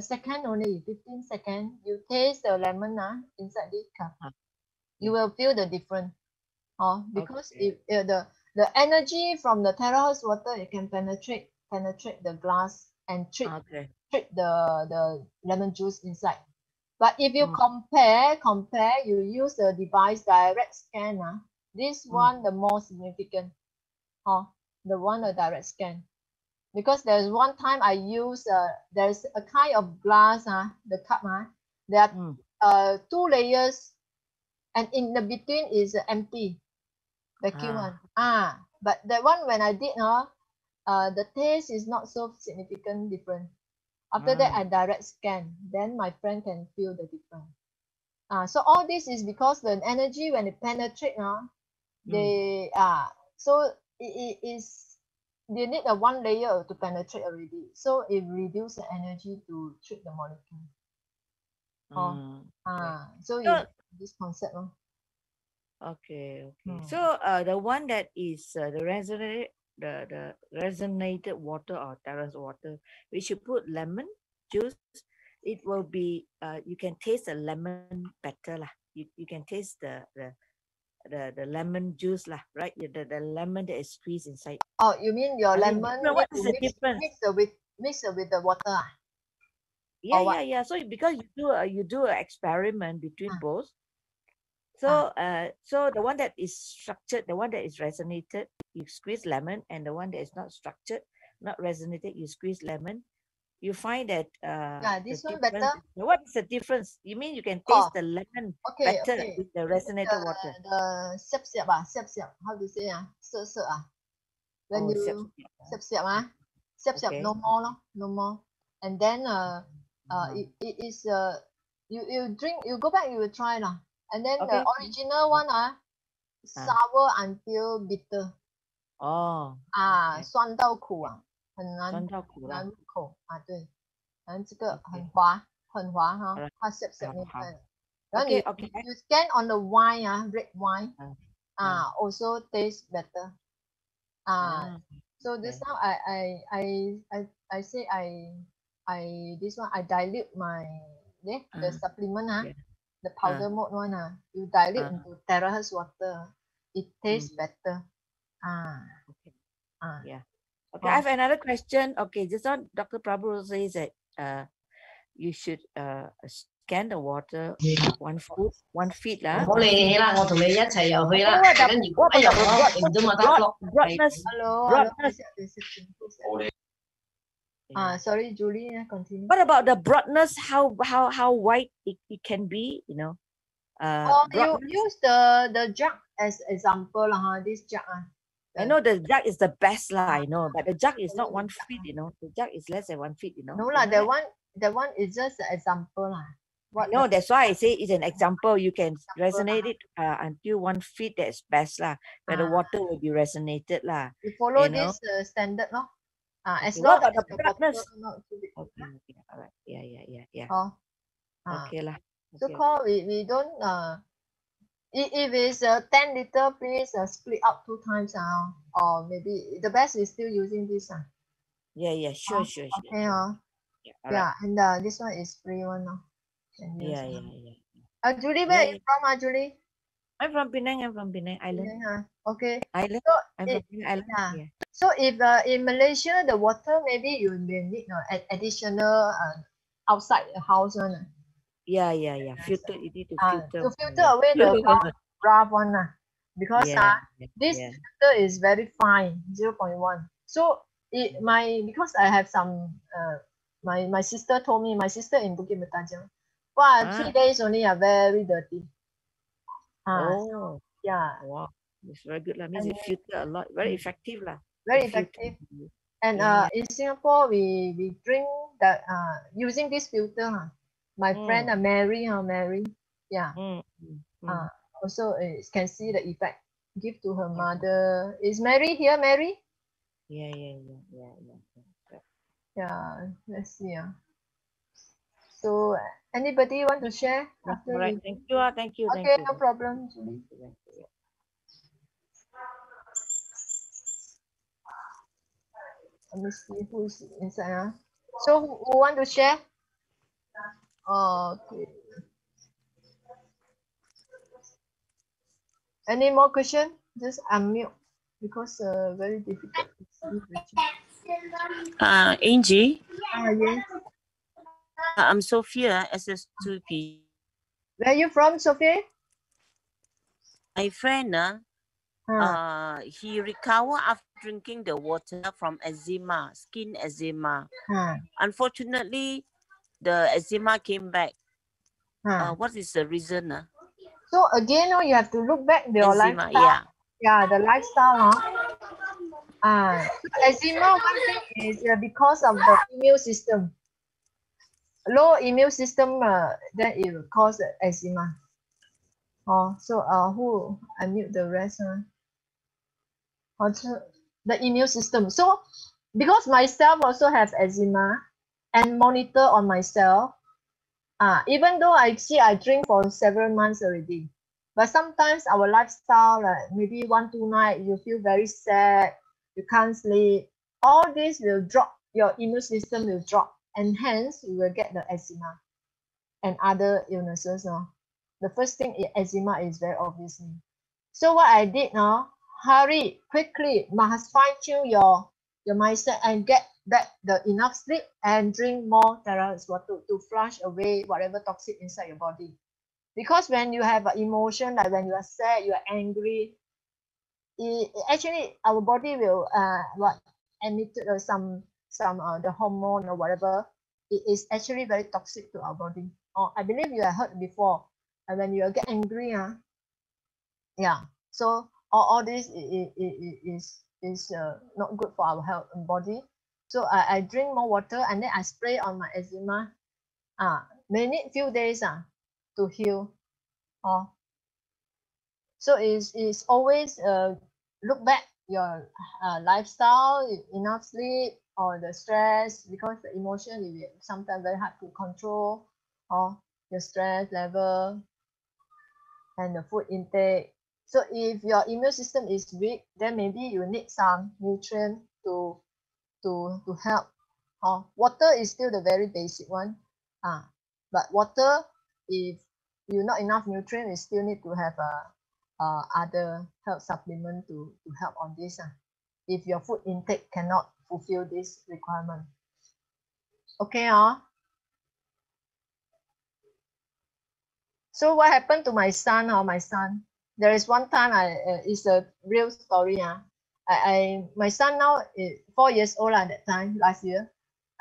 seconds only, 15 seconds, you taste the lemon inside this cup. You will feel the difference. Because the energy from the terahertz water, it can penetrate the glass and treat the lemon juice inside. But if you compare, you use the device direct scan. This one the more significant. The one the direct scan. Because there's one time I use there's a kind of glass, the cup, there are 2 layers, and in the between is empty vacuum one. But that one when I did, the taste is not so significant different. After that, I direct scan. Then my friend can feel the difference. So all this is because the energy when it penetrate, they so it is they need a one layer to penetrate already. So it reduces the energy to treat the molecule. So you this concept. Okay. So the one that is the resonated water or terrace water, we should put lemon juice. It will be you can taste the lemon better lah. You can taste the lemon juice lah, right? The lemon that is squeezed inside. Oh, you mean your lemon what is the difference? Mix it with the water? Yeah. So because you do an experiment between both. So so the one that is structured, the one that is resonated, you squeeze lemon, and the one that is not structured, not resonated, you squeeze lemon. You find that this one better. What is the difference? You mean you can taste the lemon better with the resonated water? The siap. How do you say when you siap no more. And then it is you drink, you go back, you will try lah. And then the original one sour until bitter. 酸到苦很难口对，然后这个很滑它涩那块。然后你 you scan on the wine red wine also taste better. So this now I say I this one I dilute my the supplement the powder mode one you dilute into terrace water, it tastes better. Okay, I have another question. Okay, just on Dr. Prabhu says that you should scan the water 1 feet lah. Broadness. Sorry, Julie, continue. What about the broadness? How wide it can be, you know? You use the jug as example this jug. I know the jug is the best lah, I know, but the jug is not 1 feet, you know. The jug is less than 1 feet, you know. No lah, that one is just an example lah. No, that's why I say it's an example. You can resonate it until 1 feet. That's best lah, where the water will be resonated lah. You follow this standard, no? As Okay, long what as about the broadness? not too big. Okay, all right, yeah. Okay lah. So call we don't if it's 10 liter, please split up 2 times or maybe the best is still using this Yeah, sure. Okay right. and this one is free one Yeah. Julie, where are you from Julie? I'm from Penang Island. Okay. Island. So I'm from Penang Island. Yeah. So if in Malaysia the water maybe you may need additional outside the house one. Yeah. Filter. You need to filter. To filter away the rough one because this filter is very fine, 0.1. So because I have some my sister told me, my sister in Bukit Mertajam, 3 days only are very dirty. Wow, it's very good lah. Means it filter a lot, very effective lah. Very effective. And in Singapore we drink that using this filter. My friend Mary, also can see the effect. Give to her mother. Is Mary here, Mary? Yeah. Let's see. So anybody want to share? All right, thank you. Okay, no problem, Julie. Let me see who's inside. So who want to share? Okay. Any more question? Just unmute because very difficult to see. Angie. Yes. I'm Sophia, SS2P. Where are you from, Sophia? My friend, he recovered after drinking the water from eczema, skin eczema. Unfortunately, the eczema came back. What is the reason? So again, you have to look back your eczema, lifestyle. Yeah, the lifestyle. Eczema, one thing is because of the immune system. low immune system, then it will cause eczema. So who unmute the rest? The immune system. So because myself also have eczema and monitor on myself, even though I drink for several months already, but sometimes our lifestyle, maybe 1-2 nights, you feel very sad, you can't sleep. All this will drop, your immune system will drop, and hence you will get the eczema and other illnesses. The first thing, eczema is very obviously. So what I did now, hurry, quickly, must fine-tune your mindset and get back the enough sleep and drink more therapeutic water to flush away whatever toxic inside your body. Because when you have an emotion, like when you are sad, you are angry, actually our body will emit some the hormone or whatever. It is actually very toxic to our body. I believe you have heard before. When you get angry, so all this is not good for our health and body. So I drink more water and then I spray on my eczema. May need few days to heal. So it's always look back your lifestyle, enough sleep, or the stress, because the emotion is sometimes very hard to control, or your stress level and the food intake. So if your immune system is weak, then maybe you need some nutrient to help. Water is still the very basic one. But water, if you not enough nutrient, you still need to have other health supplement to help on this. If your food intake cannot fulfill this requirement. Okay, So what happened to my son? There is one time it's a real story. My son now is 4 years old at that time, last year.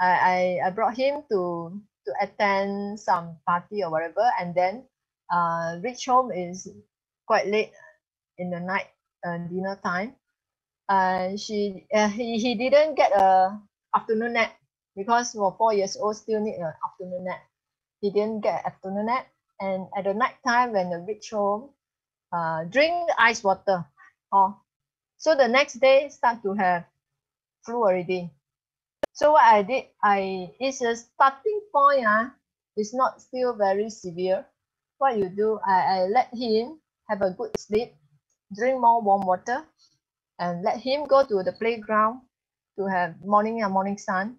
I brought him to attend some party or whatever, and then reach home is quite late in the night, dinner time. He didn't get a afternoon nap, because for 4 years old still need an afternoon nap. He didn't get afternoon nap, and at the night time when they reach home, drink ice water. So the next day start to have flu already. So what I did, it's a starting point. It's not still very severe. What you do, I let him have a good sleep, drink more warm water, and let him go to the playground to have morning sun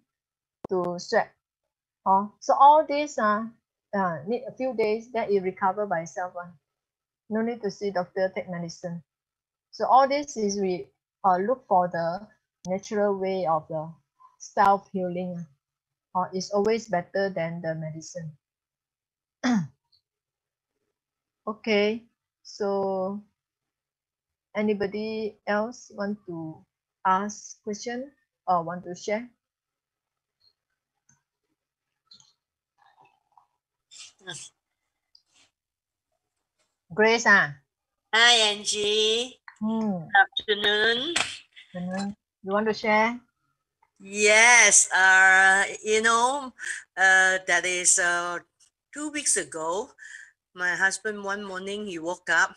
to sweat. So all this need a few days, then it recover by itself. No need to see doctor, take medicine. So all this is we look for the natural way of the self-healing. It's always better than the medicine. Okay, so anybody else want to ask question or want to share? Grace, Hi, Angie. Good afternoon. You want to share? Yes, that is 2 weeks ago. My husband, one morning, he woke up.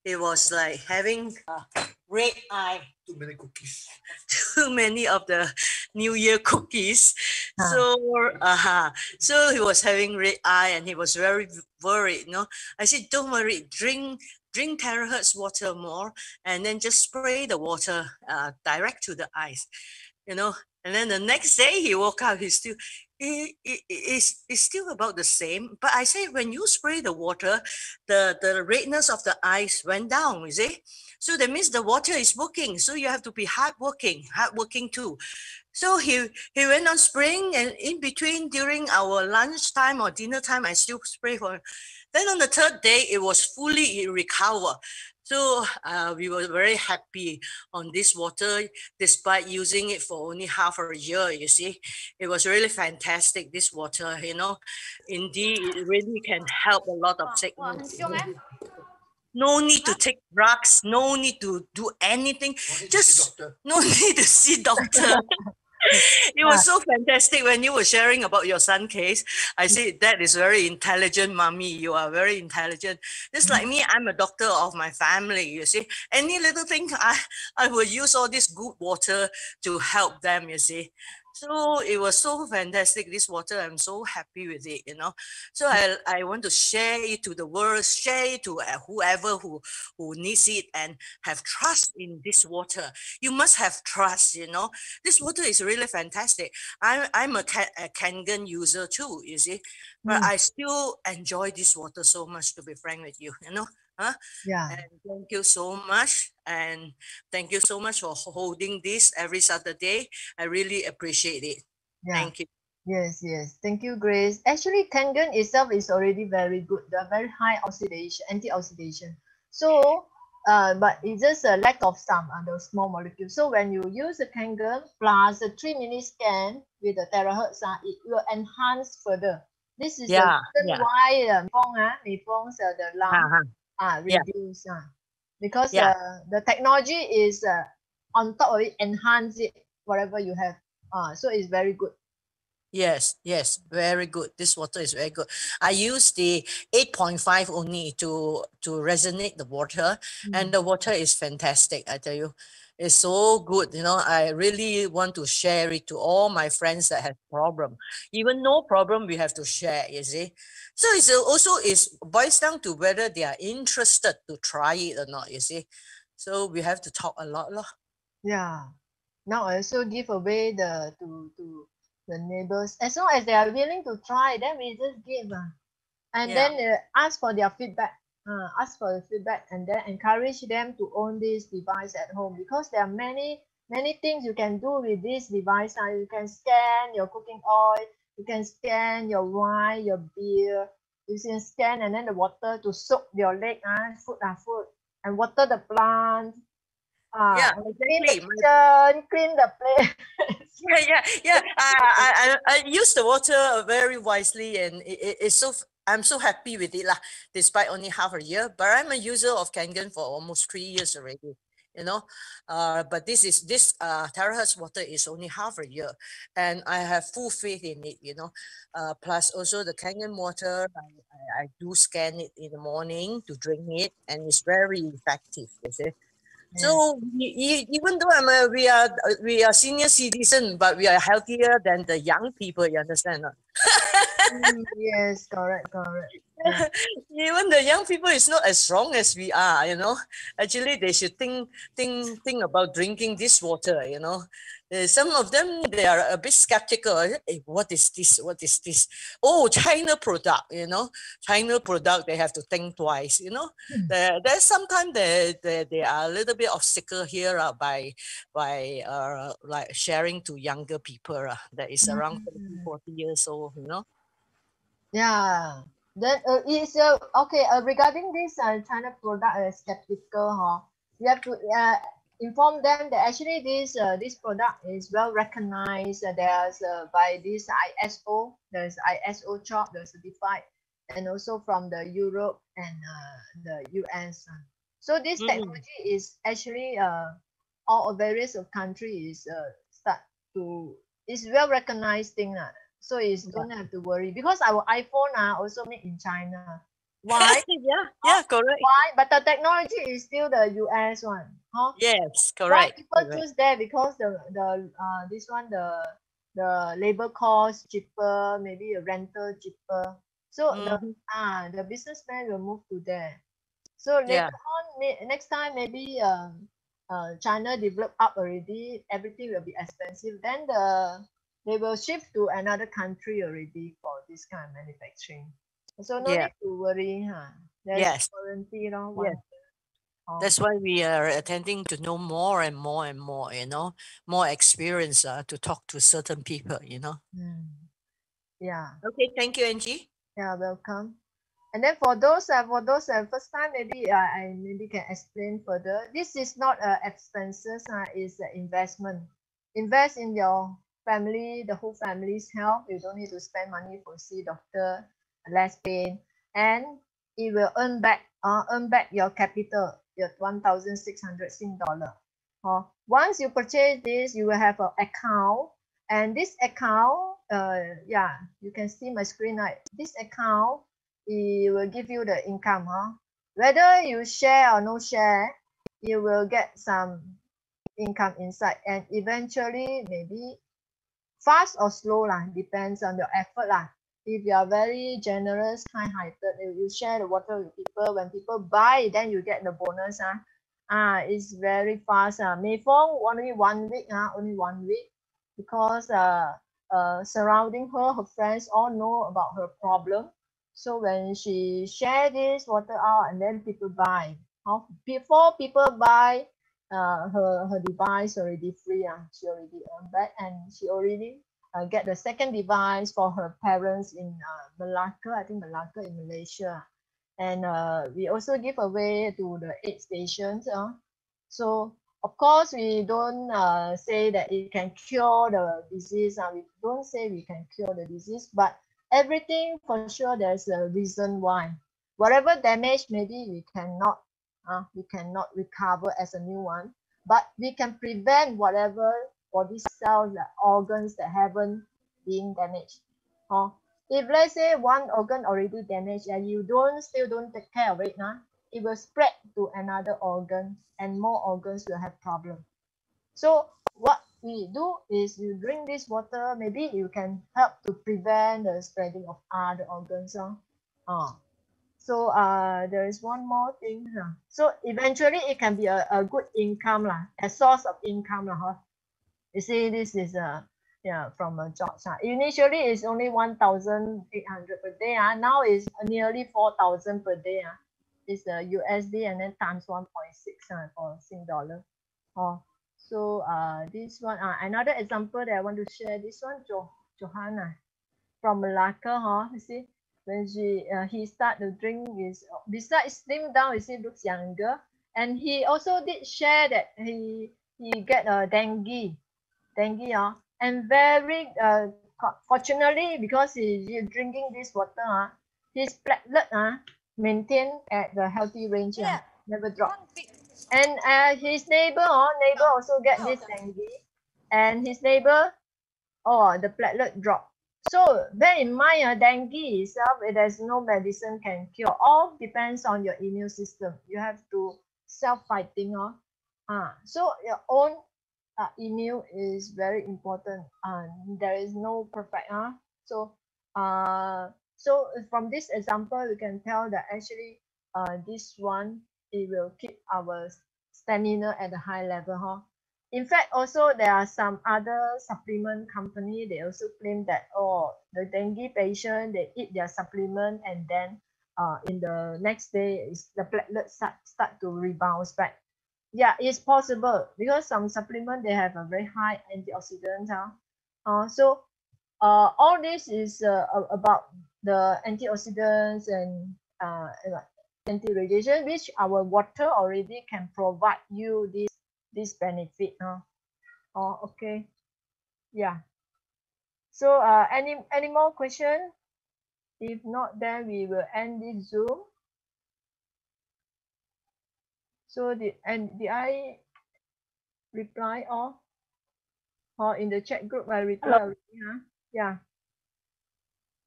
It was like having red eye. Too many cookies. Too many of the New Year cookies. So he was having red eye and he was very worried. I said, don't worry, drink terahertz water more, and then just spray the water direct to the eyes. And then the next day he woke up, it's still about the same. But I say, when you spray the water, the redness of the eyes went down, you see. So that means the water is working. So you have to be hardworking too. So he went on spraying, and in between, during our lunchtime or dinner time, I still spray for him. Then on the third day, it was fully recovered. So we were very happy on this water, despite using it for only half a year, you see. It was really fantastic, this water, Indeed, it really can help a lot of sickness. No need to take drugs, no need to do anything. Just no need to see doctor. It was so fantastic when you were sharing about your son case. I said, that is very intelligent, mommy. You are very intelligent. Just like me, I'm a doctor of my family, you see. Any little thing, I will use all this good water to help them, you see. So it was so fantastic, this water. I'm so happy with it, you know. So I want to share it to the world, share it to whoever who needs it and have trust in this water. You must have trust, you know. This water is really fantastic. I'm a Kangen user too, you see. But I still enjoy this water so much, to be frank with you, you know. Huh? Yeah. And thank you so much. And thank you so much for holding this every Saturday. I really appreciate it. Yeah. Thank you. Yes, yes. Thank you, Grace. Actually, Kangen itself is already very good. The very high oxidation, antioxidation. So, but it's just a lack of some those small molecules. So when you use the Kangen plus a 3-minute scan with the terahertz, it will enhance further. This is the reason why the lung reduce. Because the technology is on top of it, enhance it, whatever you have. So it's very good. Yes, yes, very good. This water is very good. I use the 8.5 only to resonate the water, and the water is fantastic. I tell you, it's so good. You know, I really want to share it to all my friends that have problem. Even no problem, we have to share. You see, so it's also boils down to whether they are interested to try it or not. You see, so we have to talk a lot, lah. Yeah. Now I also give away to the neighbors. As long as they are willing to try, then we just give. And then ask for their feedback. Ask for the feedback and then encourage them to own this device at home, because there are many things you can do with this device. You can scan your cooking oil, you can scan your wine, your beer, you can scan and then the water to soak your leg, food, and water the plants. Exactly. Clean the kitchen, clean the place. I use the water very wisely, and it's so I'm so happy with it lah. Despite only half a year, but I'm a user of Kangen for almost 3 years already. You know, but this terahertz water is only half a year, and I have full faith in it. You know, plus also the Kangen water, I do scan it in the morning to drink it, and it's very effective. You see. So even though we are senior citizen, but we are healthier than the young people. You understand? Yes, correct. Even the young people is not as strong as we are. You know, actually they should think about drinking this water. You know, some of them they are a bit skeptical. Hey, what is this? What is this? Oh, China product. You know, China product. They have to think twice. You know, there's sometimes they are a little bit obstacle here by like sharing to younger people that is around 30, 40 years old. You know. Yeah. Then is okay. Regarding this China product skeptical, you have to inform them that actually this product is well recognized. There's by this ISO. There's ISO chart. There's certified, and also from the Europe and the US. So this technology is actually all various of countries is well recognized thing. So you don't have to worry, because our iPhone also made in China. Why? Correct. Why? But the technology is still the US one. Yes, correct. Why people choose there? Because the this one the labor cost cheaper, maybe a rental cheaper. So the businessman will move to there. So later on, next time maybe China develop up already, everything will be expensive. Then they will shift to another country already for this kind of manufacturing. So no need to worry, There's warranty, That's why we are attempting to know more and more and more, you know, more experience to talk to certain people, you know. Yeah. Okay, thank you, Angie. Yeah, welcome. And then for those first time, maybe I maybe can explain further. This is not expenses, it's investment. Invest in your family, the whole family's health. You don't need to spend money for see doctor, less pain, and it will earn back your capital, your 1,600 Sing dollar. Once you purchase this, you will have an account, And this account, yeah, you can see my screen, right? This account, it will give you the income, huh? Whether you share or no share, you will get some income inside, and eventually maybe fast or slow lah, depends on your effort lah. If you are very generous, kind-hearted, you share the water with people. When people buy, then you get the bonus. It's very fast. May Fong only 1 week. Only 1 week, because surrounding her, her friends all know about her problem. So when she share this water out, and then people buy. Before people buy, her device already free. She already earned back, and she already get the second device for her parents in Malacca, I think Malacca in Malaysia. And we also give away to the 8 stations. So of course we don't say that it can cure the disease. We don't say we can cure the disease, but everything for sure there's a reason why. Whatever damage, maybe we cannot recover as a new one, but we can prevent whatever body cells, the organs that haven't been damaged. If let's say one organ already damaged and you still don't take care of it, it will spread to another organ, and more organs will have problem. So what we do is you drink this water, maybe you can help to prevent the spreading of other organs. So there is one more thing. So eventually it can be a good income, a source of income. You see, this is from George. Initially it's only 1,800 per day. Now it's nearly 4,000 per day. It's USD, and then times 1.6 for Sing dollar. So this one, another example that I want to share. This one, Johanna from Malacca. You see, when he start to drink, is besides slim down, you see, looks younger, and he also did share that he get a dengue, and very fortunately, because he drinking this water, his platelet maintained at the healthy range, never drop. And his neighbor also get this dengue, and his neighbor, the platelet drop. So bear in mind, dengue itself, there's no medicine can cure. All depends on your immune system. You have to self-fighting. So your own immune is very important. There is no perfect. So from this example, you can tell that actually this one, it will keep our stamina at a high level. In fact, also there are some other supplement company, they also claim that the dengue patient, they eat their supplement, and then in the next day the platelets start to rebound back. Yeah, it's possible, because some supplement, they have a very high antioxidant. So all this is about the antioxidants and anti-radiation, which our water already can provide you this benefit. Okay, yeah. So any more question? If not, then we will end this Zoom. So did I reply all? Or in the chat group I reply already, Yeah.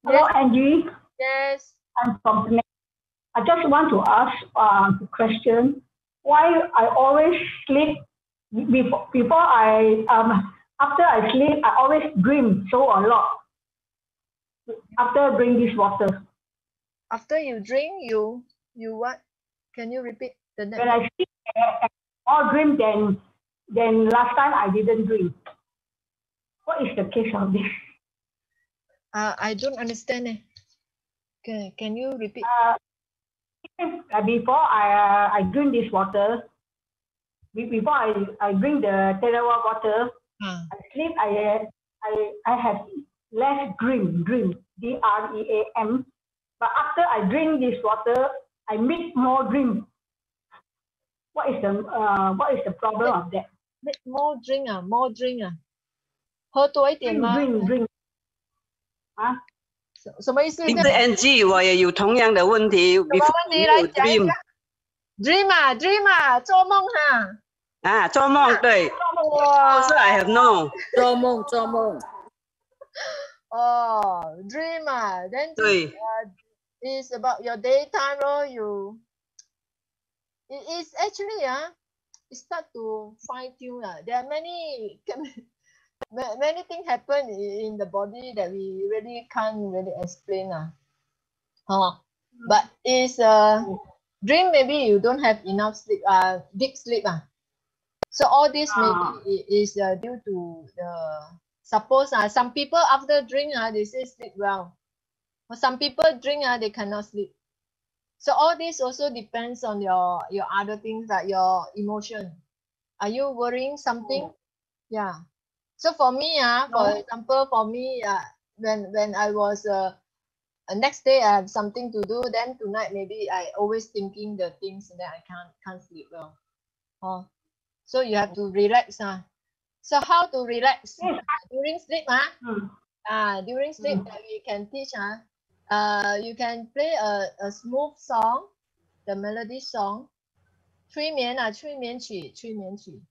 Hello, yes. Angie. Yes. I'm from the next. I just want to ask a question. Why I always sleep before I after I sleep, I always dream so a lot. After drinking this water. After you drink, you what? Can you repeat the next? When I sleep, I more dream than last time I didn't dream. What is the case of this? I don't understand. Can you repeat? Before I drink this water, before I drink the Terawa water, I sleep. I have less dream, DREAM. But after I drink this water, I make more dream. What is the problem of that? Make more drink.喝多一点吗？ drink 什么意思？其實 Angie 我也有同樣的問題。什么问题来讲一下 ？Dream 做梦做夢對。哇 Also I have no 做梦。Oh, dream then this, 对 is about your daytime or it is actually it start to fine tune there are many things happen in the body that we really can't really explain but it's dream maybe you don't have enough sleep deep sleep so all this maybe is due to the suppose some people after drink they say sleep well, but some people drink they cannot sleep. So all this also depends on your other things like your emotion. Are you worrying something? Yeah. So for me for example, for me when I was next day I have something to do, then tonight maybe I always thinking the things and then I can't sleep well. So you have to relax So how to relax during sleep during sleep we can teach you can play a smooth song, the melody song, 催眠曲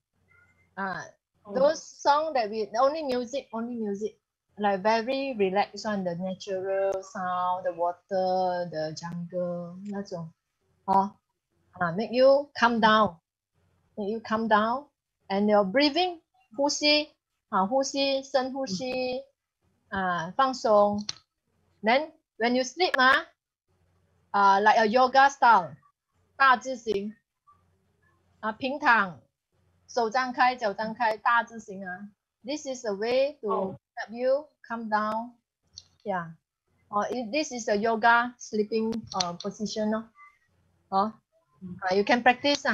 those songs that we only music like very relaxed on the natural sound, the water, the jungle 那种make you calm down and your breathing 呼吸深呼吸放松 then when you sleep like a yoga style 大字形平躺手张开脚张开大字形this is a way to help you calm down this is a yoga sleeping position you can practice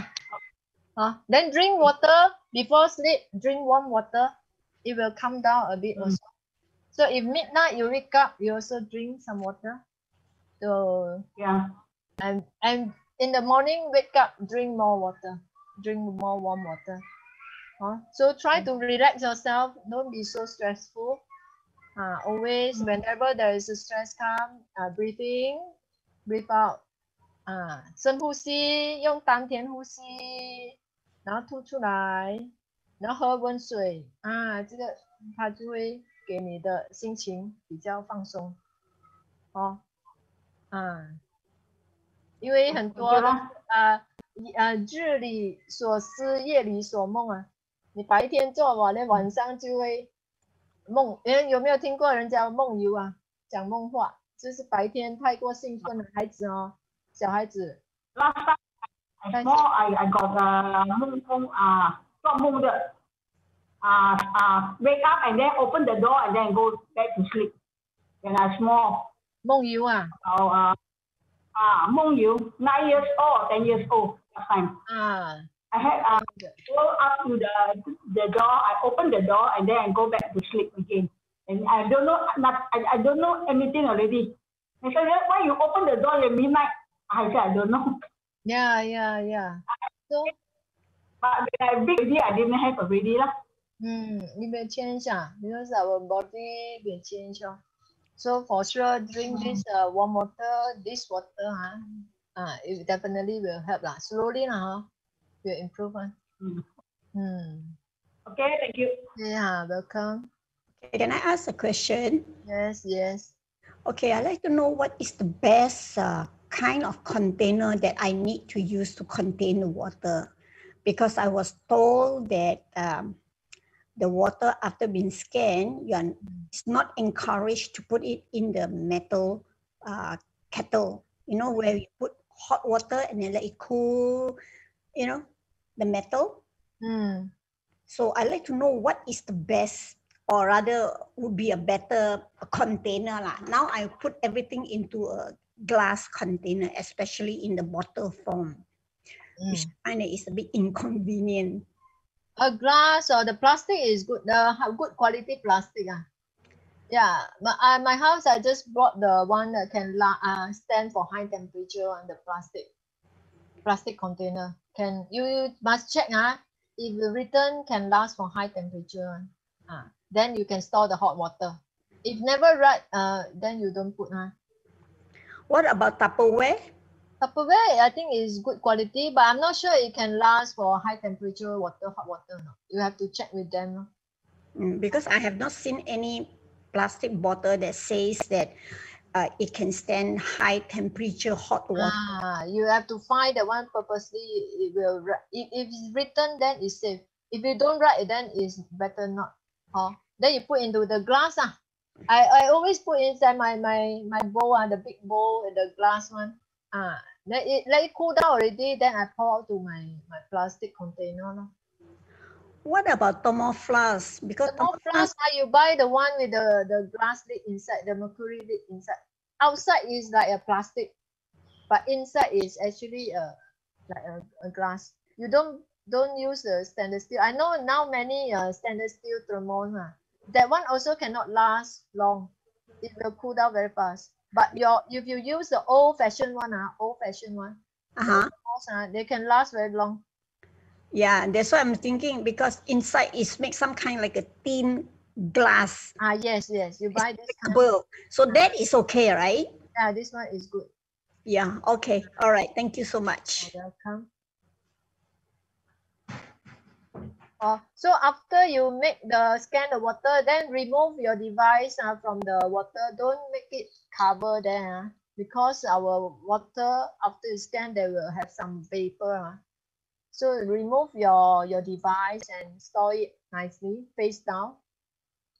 then drink water before sleep, drink warm water, it will calm down a bit also. So if midnight you wake up, you also drink some water. So and in the morning wake up, drink more water, drink more warm water. So try to relax yourself, don't be so stressful. Always whenever there is a stress come, breathe in, breathe out. 深呼吸，用丹田呼吸，然后吐出来，然后喝温水这个它就会给你的心情比较放松因为很多日里所思夜里所梦你白天做完了晚上就会梦有没有听过人家梦游讲梦话就是白天太过兴奋的孩子小孩子 Last time I small, I got wake up and then open the door and then go back to sleep. When I small. 梦游梦游 9 years old, 10 years old last time. I had go up to the door. I open the door and then I go back to sleep again. And I don't know I don't know anything already. I said, why you open the door at midnight? I said, I don't know. Yeah. So, but when I big already, I didn't have already lah. You may change because our body will change So for sure, drink this warm water, this water it definitely will help Slowly will improve Okay, thank you. Yeah, welcome. Okay, can I ask a question? Yes. Okay, I'd like to know what is the best kind of container that I need to use to contain the water, because I was told that the water after being scanned, it's not encouraged to put it in the metal kettle, where you put hot water and then let it cool, the metal. So I'd like to know what is the best, or rather would be a better container. Now I put everything into a glass container, especially in the bottle form, which I find is a bit inconvenient. A glass or the plastic is good, good quality plastic. Yeah, my house, I just bought the one that can stand for high temperature on the plastic container. You must check if the written can last for high temperature. Then you can store the hot water. If never right, then you don't put. What about Tupperware? Tupperware, I think is good quality, but I'm not sure it can last for high temperature hot water. You have to check with them. Because I have not seen any plastic bottle that says that it can stand high temperature hot water. You have to find the one purposely. It will. If it's written, then it's safe. If you don't write, then it's better not. Then you put into the glass. I always put inside my bowl, the big bowl, the glass one. Then let it cool down already. Then I pour out to my plastic container. What about thermal flask? Because thermal flask, you buy the one with the glass lid inside, the mercury lid inside. Outside is like a plastic, but inside is actually like a glass. You don't use the stainless steel. I know now many stainless steel thermos. That one also cannot last long. It will cool down very fast. But if you use the old-fashioned one, they can last very long. Yeah, that's what I'm thinking, because inside is make some kind like a thin glass. Yes. You buy this kind. So that is okay, right? Yeah, this one is good. Yeah, okay. All right. Thank you so much. You're welcome. So after you scan the water, then remove your device from the water. Don't make it cover there, because our water, after you scan, they will have some vapor. So remove your device and store it nicely, face down.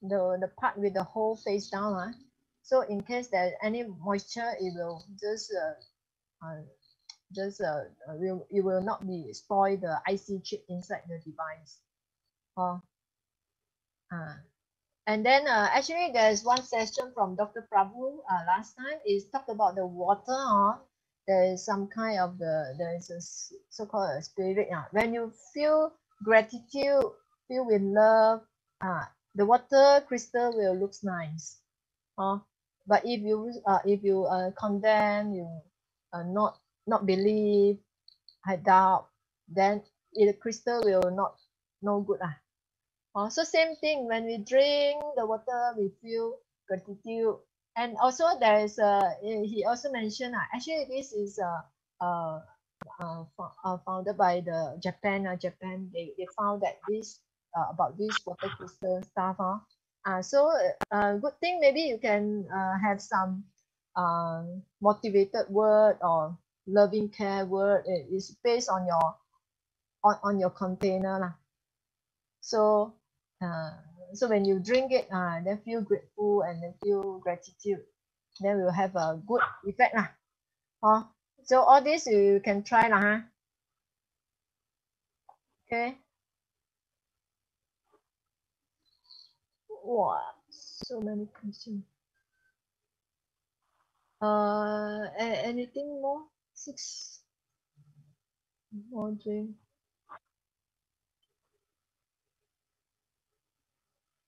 The part with the hole face down. So in case there's any moisture, it will it will not be spoil the IC chip inside the device. And then actually there's one session from Dr. Prabhu last time is talked about the water. There is some kind of there is a so-called a spirit. When you feel gratitude, feel with love, the water crystal will look nice. But if you condemn, you not believe, I doubt, then the crystal will no good. So same thing, when we drink the water, we feel gratitude. And also there is he also mentioned actually this is founded by the Japan. They found that this about this water crystal stuff. So good thing, maybe you can have some motivated word or loving care word. It is based on your container. So when you drink it, then feel grateful and then feel gratitude, then will have a good effect. So all this you can try. Okay. Wow, so many questions. Anything more? 6 more drink.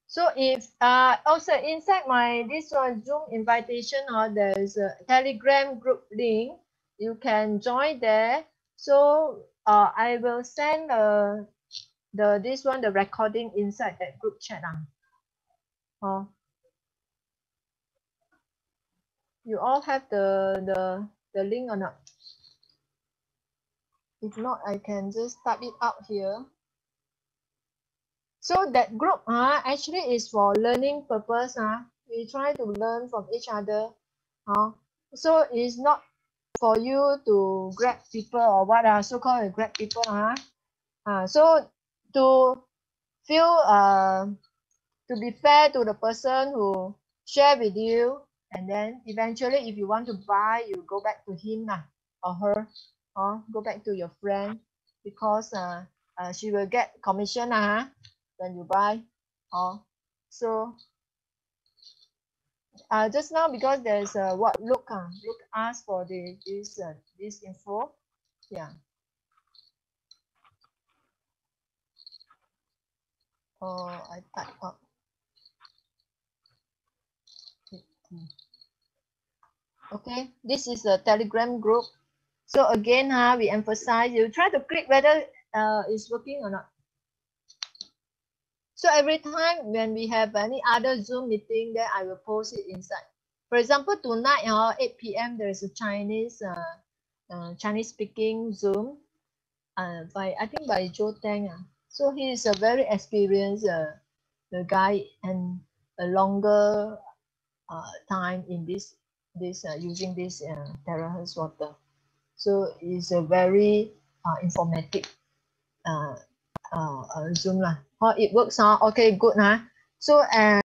So if also inside this one Zoom invitation, there is a Telegram group link. You can join there. So I will send the recording inside that group chat. You all have the link or not? If not, I can just type it out here. So that group actually is for learning purpose. We try to learn from each other. So it's not for you to grab people or what so-called grab people. So to feel to be fair to the person who share with you, and then eventually if you want to buy, you go back to him or her, or go back to your friend, because she will get commission when you buy. So just now, because there's what Luke asked for this info. Yeah. I type up. Okay, this is a Telegram group. So again, we emphasize you try to click whether it's working or not. So every time when we have any other Zoom meeting, then I will post it inside. For example, tonight 8 p.m. there is a Chinese speaking Zoom I think by Joe Tang. So he is a very experienced the guy, and a longer time in this using this terahertz water. So it's a very informative Zoom lah. How it works? Okay, good. So